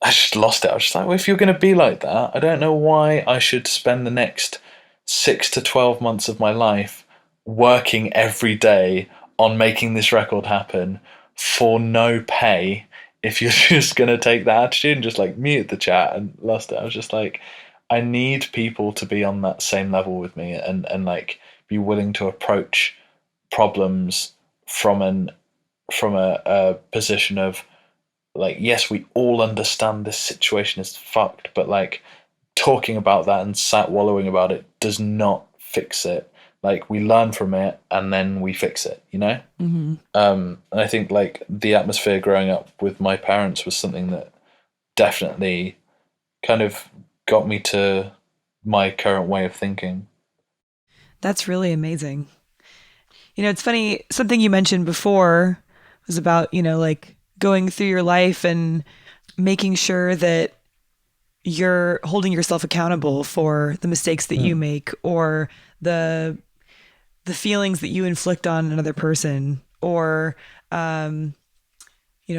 I just lost it. I was just like, well, if you're going to be like that, I don't know why I should spend the next 6 to 12 months of my life working every day on making this record happen for no pay, if you're just going to take that attitude and just, like, mute the chat, and lost it. I was just like, I need people to be on that same level with me, and like, be willing to approach problems from from a position of like, yes, we all understand this situation is fucked, but like talking about that and sat wallowing about it does not fix it. Like we learn from it and then we fix it, you know?
Hmm.
And I think like the atmosphere growing up with my parents was something that definitely kind of got me to my current way of thinking.
That's really amazing. It's funny, something you mentioned before was about, like going through your life and making sure that you're holding yourself accountable for the mistakes that you
Mm,
make or the the feelings that you inflict on another person or um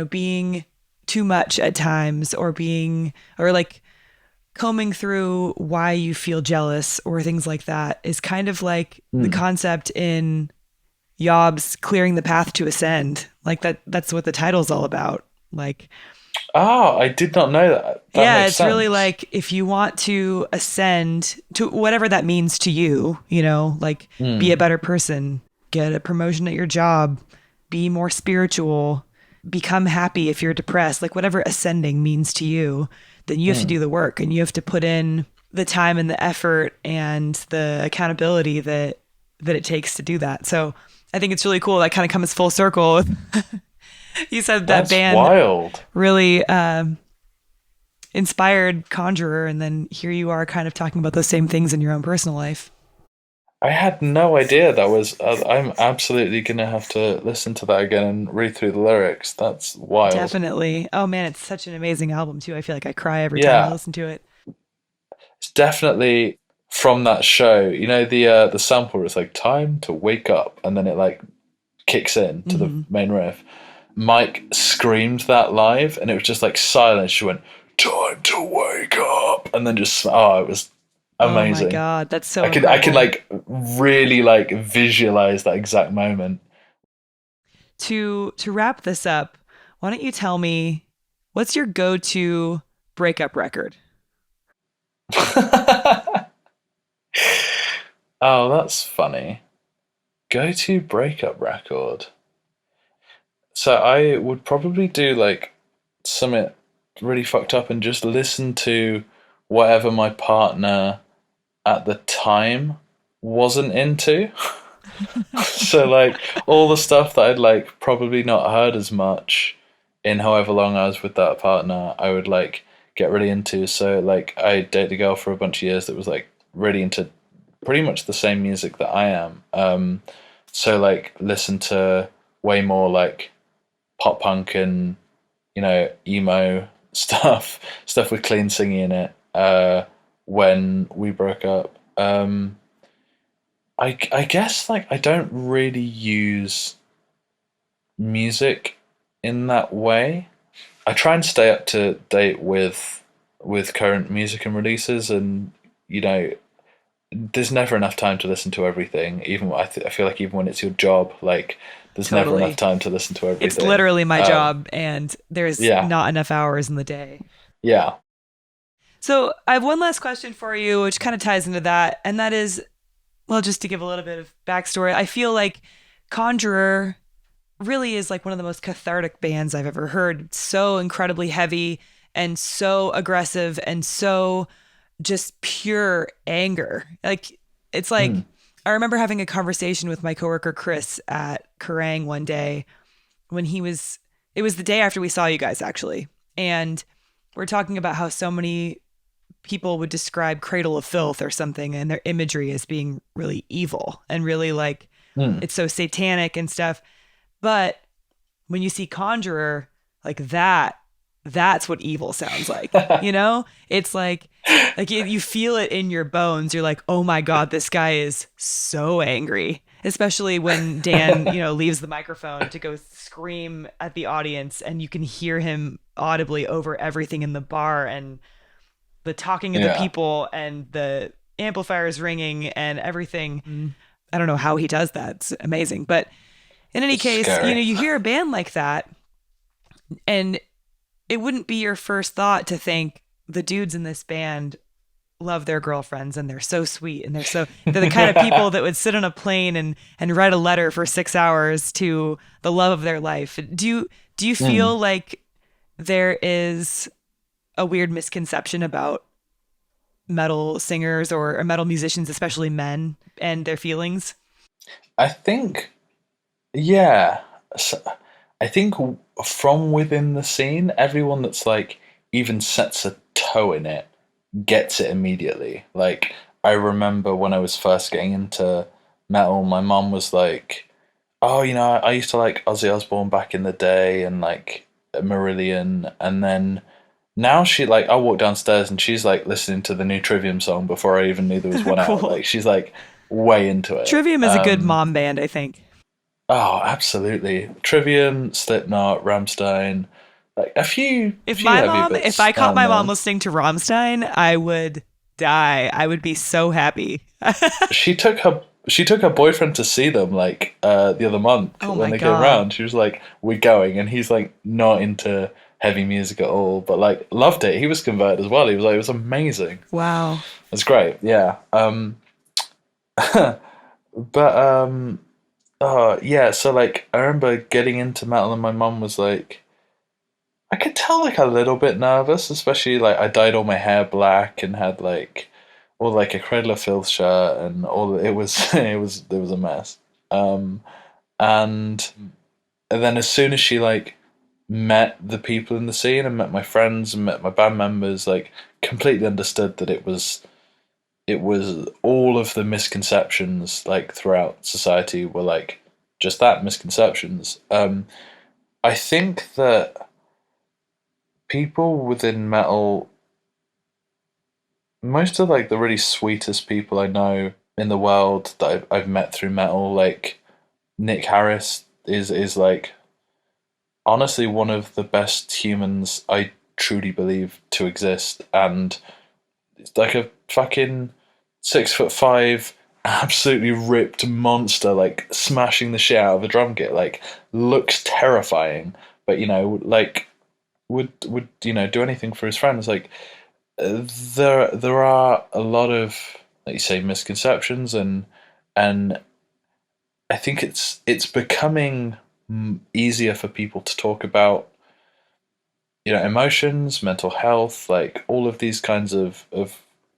being too much at times or being or like combing through why you feel jealous or things like that is kind of like the
mm.
concept in Yob's clearing the path to ascend. Like that's what the title's all about. Like,
Ah, I did not know that. That
yeah,
makes
it's really
sense.
like if you want to ascend to whatever that means to you, like be a
Mm,
better person, get a promotion at your job, be more spiritual, become happy if you're depressed, like whatever ascending means to you, then you have to
mm.
do the work and you have to put in the time and the effort and the accountability that it takes to do that. So I think it's really cool. That kind of comes full circle. You said that
That's
band
wild.
really inspired Conjurer, and then here you are kind of talking about those same things in your own personal life.
I had no idea that was. I'm absolutely gonna have to listen to that again and read through the lyrics. That's wild.
Definitely. Oh man, it's such an amazing album too. I feel like I cry every time I
Yeah,
listen to it.
it's definitely from that show. You know the sample where it's like time to wake up, and then it like kicks in to the
Hmm.
main riff. Mike screamed that live, and it was just like silence. She went time to wake up, and then just it was
Oh my
amazing.
God, that's so
I could
incredible.
like really like visualize that exact moment.
To wrap this up, why don't you tell me what's your go-to breakup record?
Oh, that's funny. Go to breakup record. So I would probably do like something really fucked up and just listen to whatever my partner at the time wasn't into. So like all the stuff that I'd like probably not heard as much in however long I was with that partner, I would like get really into. So like I dated a girl for a bunch of years that was like really into pretty much the same music that I am. So like listen to way more like pop punk and emo stuff with clean singing in it. When we broke up, I guess like I don't really use music in that way. I try and stay up to date with current music and releases, and you know, there's never enough time to listen to everything. Even I feel like even when it's your job, like there's never enough
Totally.
time to listen to
It's
everything.
literally my job, and there's
Yeah,
not enough hours in the day.
yeah.
So I have one last question for you, which kind of ties into that, and that is, well, just to give a little bit of backstory, I feel like Conjurer really is like one of the most cathartic bands I've ever heard. It's so incredibly heavy and so aggressive and so just pure anger. Like it's
Mm,
like I remember having a conversation with my coworker Chris at Kerrang one day when it was the day after we saw you guys actually. And we're talking about how so many people would describe Cradle of Filth or something and their imagery as being really evil and really like
mm.
it's so satanic and stuff. But when you see Conjurer, like that's what evil sounds like. It's like you feel it in your bones. You're like, oh my God, this guy is so angry. Especially when Dan, leaves the microphone to go scream at the audience and you can hear him audibly over everything in the bar and the talking of the
Yeah,
people and the amplifiers ringing and everything. I don't know how he does that. It's amazing. But in any
it's
case,
scary.
you hear a band like that and it wouldn't be your first thought to think the dudes in this band love their girlfriends and they're so sweet and they're the kind of people that would sit on a plane and write a letter for 6 hours to the love of their life. Do you
Mm.
feel like there is a weird misconception about metal singers or metal musicians, especially men, and their feelings?
I think, yeah. I think from within the scene, everyone that's like even sets a toe in it gets it immediately. Like I remember when I was first getting into metal, my mom was like, "Oh, I used to like Ozzy Osbourne back in the day, and like Marillion," and then now she like I walk downstairs and she's like listening to the new Trivium song before I even knew there was one out.
Cool.
Like she's like way into it.
Trivium is a good mom band, I think.
Oh, absolutely. Trivium, Slipknot, Rammstein, like a few
If
few
my
heavy
mom, if
bits
I caught
down
my mom
there.
listening to Rammstein, I would die. I would be so happy.
She took her boyfriend to see them like the other month
Oh
when
my
they came
God.
around. She was like, "We're going," and he's like not into heavy music at all, but like loved it. He was converted as well. He was like, "It was amazing.
Wow.
It's great." Yeah. But yeah. So like, I remember getting into metal, and my mum was like, I could tell like a little bit nervous, especially like I dyed all my hair black and had like all like a Cradle of Filth shirt and all it was it was a mess. Um and then as soon as she like met the people in the scene and met my friends and met my band members, like completely understood that it was all of the misconceptions like throughout society were like just that, misconceptions. I think that people within metal, most of like the really sweetest people I know in the world that I've met through metal, like Nick Harris is like honestly one of the best humans I truly believe to exist, and it's like a fucking 6'5", absolutely ripped monster, like smashing the shit out of a drum kit, like looks terrifying, but like would do anything for his friends, like there are a lot of, like you say, misconceptions, and I think it's becoming easier for people to talk about emotions, mental health, like all of these kinds of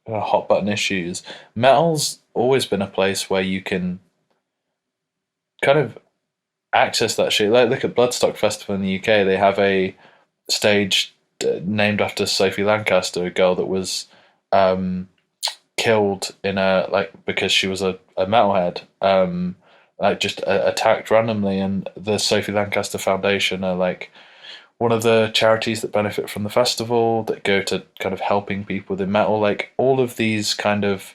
hot button issues. Metal's always been a place where you can kind of access that shit. Like look at Bloodstock Festival in the UK. They have a stage named after Sophie Lancaster, a girl that was um, killed in a like because she was a metalhead, like just attacked randomly, and the Sophie Lancaster Foundation are like one of the charities that benefit from the festival that go to kind of helping people within metal. Like all of these kind of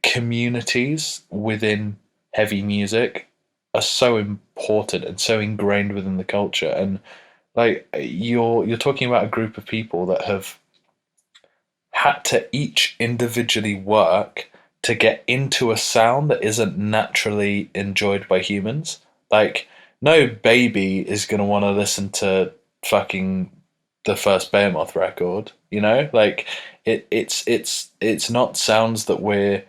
communities within heavy music are so important and so ingrained within the culture, and like you're talking about a group of people that have had to each individually work to get into a sound that isn't naturally enjoyed by humans. Like, no baby is going to want to listen to fucking the first Behemoth record, you know? Like, it's not sounds that we're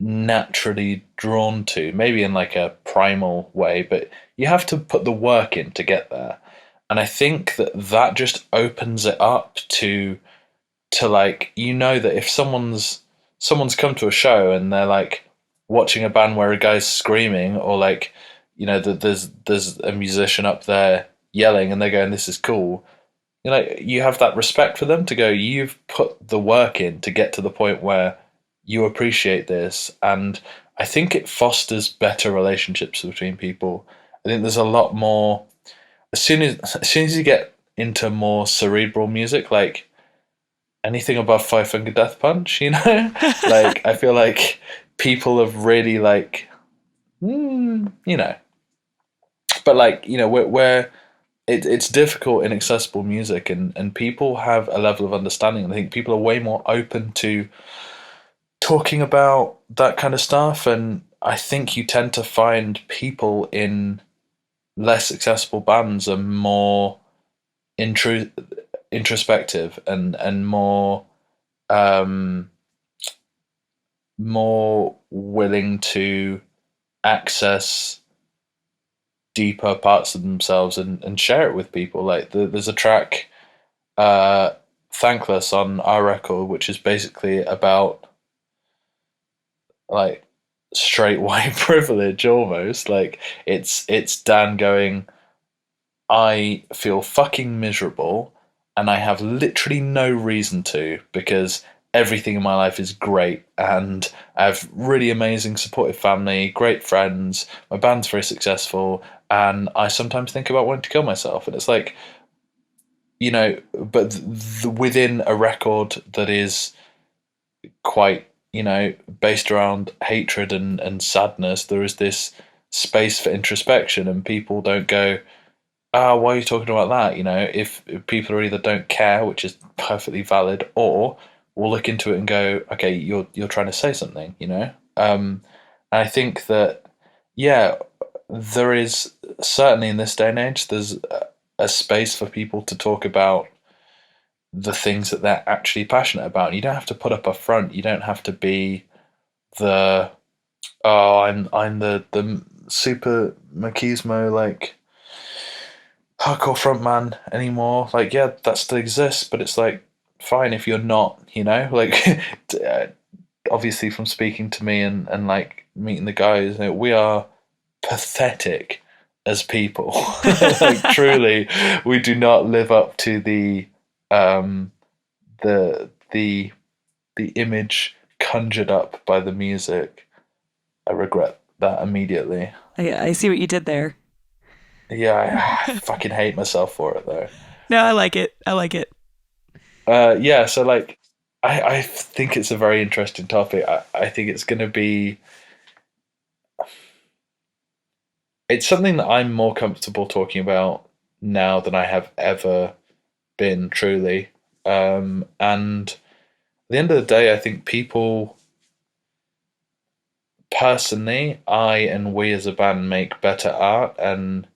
naturally drawn to, maybe in like a primal way, but you have to put the work in to get there. And I think that just opens it up to like that if someone's come to a show and they're like watching a band where a guy's screaming, or like that there's a musician up there yelling and they're going, this is cool, you have that respect for them to go, you've put the work in to get to the point where you appreciate this. And I think it fosters better relationships between people. I think there's a lot more as soon as you get into more cerebral music, like anything above Five Finger Death Punch, like I feel like people have really like, you know, but like where it's difficult in accessible music, and people have a level of understanding. And I think people are way more open to talking about that kind of stuff, and I think you tend to find people in less accessible bands are more intro- introspective and more um, more willing to access deeper parts of themselves and share it with people. Like there's a track, Thankless, on our record, which is basically about like straight white privilege almost. Like it's Dan going, I feel fucking miserable and I have literally no reason to, because everything in my life is great and I have really amazing supportive family, great friends, my band's very successful, and I sometimes think about wanting to kill myself. And it's like, but within a record that is quite, based around hatred and sadness, there is this space for introspection, and people don't go, why are you talking about that? If people are either don't care, which is perfectly valid, or will look into it and go, okay, you're trying to say something, and I think that, yeah, there is certainly in this day and age, there's a space for people to talk about the things that they're actually passionate about. And you don't have to put up a front. You don't have to be the I'm the super machismo like hardcore frontman anymore. Like, yeah, that still exists, but it's like fine if you're not, like obviously from speaking to me and like meeting the guys, we are pathetic as people. Like truly, we do not live up to um the the the image conjured up by the music. I regret that immediately.
I see what you did there.
Yeah, I fucking hate myself for it though.
No, I like it. I like it.
Yeah, so like, I think it's a very interesting topic. I think it's going to be. It's something that I'm more comfortable talking about now than I have ever been, truly. And at the end of the day, I think people, personally, I and we as a band make better art and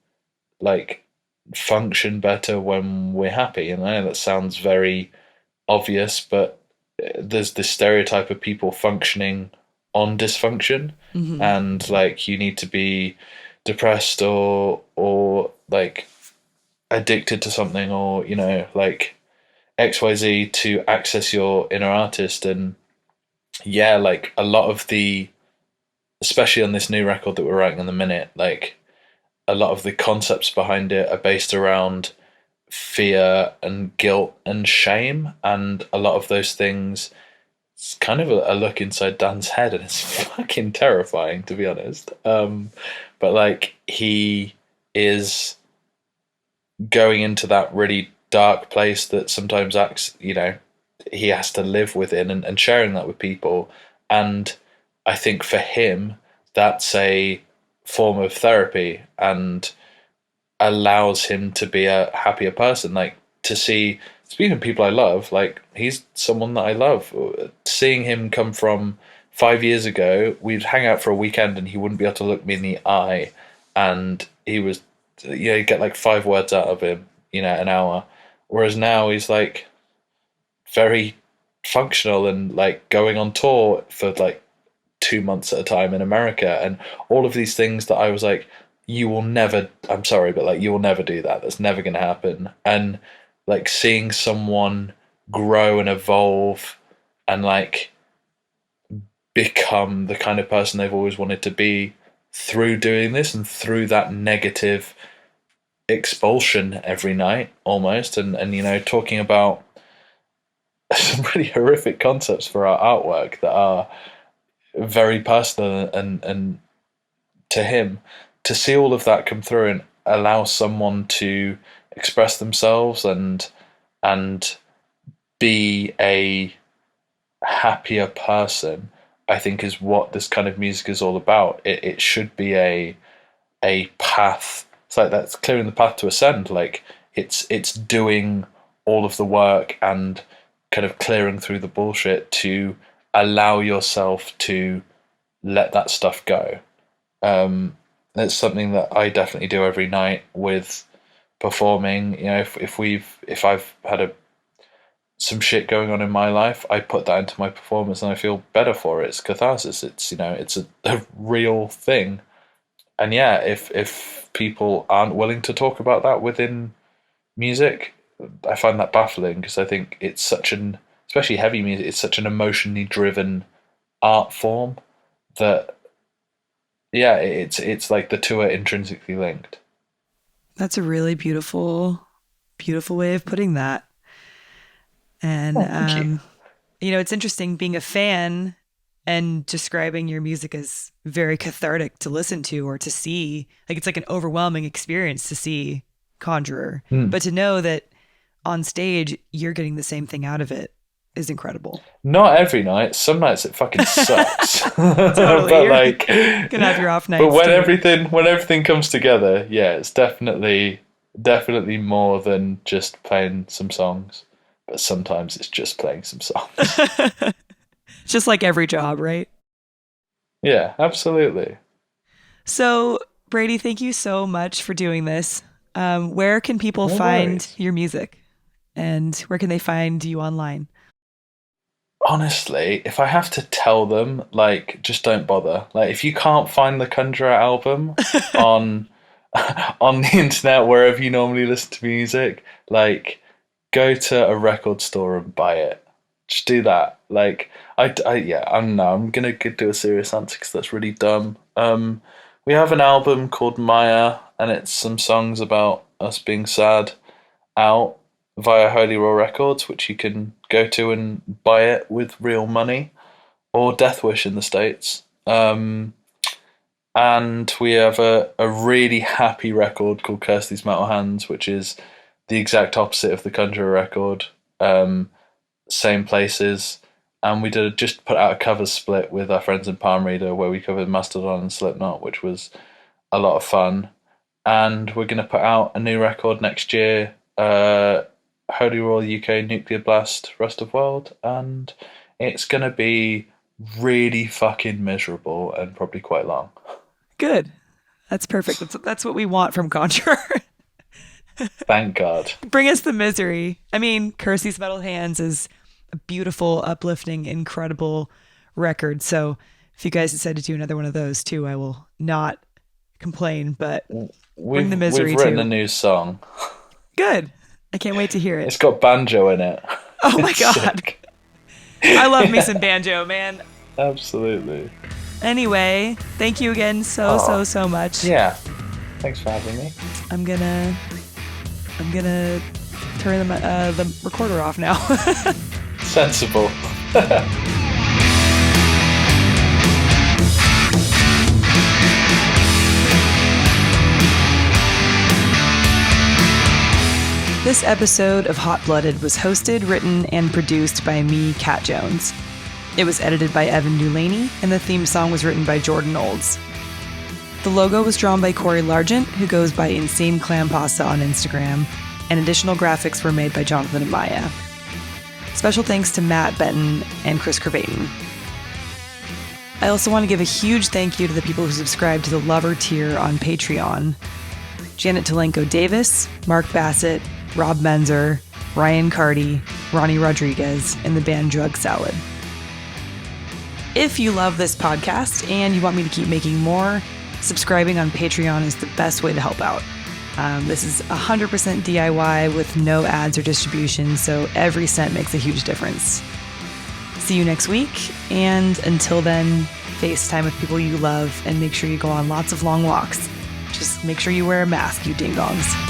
like function better when we're happy. And I know that sounds very obvious, but there's this stereotype of people functioning on dysfunction,
Hmm.
and like you need to be depressed or like addicted to something, or like XYZ to access your inner artist. And yeah, like a lot of the, especially on this new record that we're writing in the minute, like a lot of the concepts behind it are based around fear and guilt and shame, and a lot of those things, it's kind of a look inside Dan's head, and it's fucking terrifying, to be honest. But like he is going into that really dark place that sometimes acts, he has to live within, and sharing that with people. And I think for him, that's a form of therapy and allows him to be a happier person. Like to see, speaking of people I love, like he's someone that I love. Seeing him come from 5 years ago, we'd hang out for a weekend and he wouldn't be able to look me in the eye, and he was, you get like 5 words out of him, an hour. Whereas now he's like very functional and like going on tour for like 2 months at a time in America, and all of these things that I was like, you will never, I'm sorry, but like you will never do that. That's never going to happen. And like seeing someone grow and evolve and like become the kind of person they've always wanted to be through doing this and through that negative expulsion every night almost, and talking about some really horrific concepts for our artwork that are very personal, and to him, to see all of that come through and allow someone to express themselves and be a happier person, I think is what this kind of music is all about. It should be a path. It's like that's clearing the path to ascend. Like it's doing all of the work and kind of clearing through the bullshit to allow yourself to let that stuff go. It's something that I definitely do every night with performing. If I've had some shit going on in my life, I put that into my performance and I feel better for it. It's catharsis. It's, it's a real thing. And yeah, if people aren't willing to talk about that within music, I find that baffling, because I think it's especially heavy music, it's such an emotionally driven art form that, yeah, it's like the two are intrinsically linked.
That's a really beautiful, beautiful way of putting that. And,
Thank you.
It's interesting being a fan and describing your music as very cathartic to listen to or to see. Like, it's like an overwhelming experience to see Conjurer. But to know that on stage, you're getting the same thing out of it is incredible.
Not every night. Some nights it fucking sucks.
Totally.
But
You're gonna have your off nights.
But when everything comes together, yeah, it's definitely more than just playing some songs. But sometimes it's just playing some songs.
Just like every job, right?
Yeah, absolutely.
So, Brady, thank you so much for doing this. Where can people find your music? And where can they find you online?
Honestly, if I have to tell them, like, just don't bother. Like, if you can't find the Conjurer album on the internet, wherever you normally listen to music, like, go to a record store and buy it. Just do that. Like, I'm gonna do a serious answer because that's really dumb. We have an album called Amaya, and it's some songs about us being sad, out via Holy Roll Records, which you can go to and buy it with real money, or Death Wish in the States. And we have a really happy record called Curse These Metal Hands, which is the exact opposite of the Conjurer record. Same places. And we just put out a cover split with our friends in Palm Reader where we covered Mastodon and Slipknot, which was a lot of fun. And we're going to put out a new record next year, Holy Roll UK, Nuclear Blast, Rust of World, and it's going to be really fucking miserable and probably quite long.
Good. That's perfect. That's what we want from Conjurer.
Thank God.
Bring us the misery. I mean, Curse These Metal Hands is a beautiful, uplifting, incredible record. So if you guys decide to do another one of those too, I will not complain, but bring the misery too.
We've written a new song.
Good. I can't wait to hear it.
It's got banjo in it.
Oh my God. I love me some banjo, man.
Absolutely.
Anyway, thank you again so much.
Yeah. Thanks for having me.
I'm gonna turn the recorder off now.
Sensible.
This episode of Hot Blooded was hosted, written, and produced by me, Kat Jones. It was edited by Evan Dulaney, and the theme song was written by Jordan Olds. The logo was drawn by Corey Largent, who goes by Insane Clam Pasta on Instagram, and additional graphics were made by Jonathan and Amaya. Special thanks to Matt Benton and Chris Kervaten. I also want to give a huge thank you to the people who subscribe to the Lover tier on Patreon. Janet Talenko Davis, Mark Bassett, Rob Menzer, Ryan Carty, Ronnie Rodriguez, and the band Drug Salad. If you love this podcast and you want me to keep making more, subscribing on Patreon is the best way to help out. This is 100% DIY with no ads or distribution, so every cent makes a huge difference. See you next week, and until then, FaceTime with people you love and make sure you go on lots of long walks. Just make sure you wear a mask, you ding-dongs.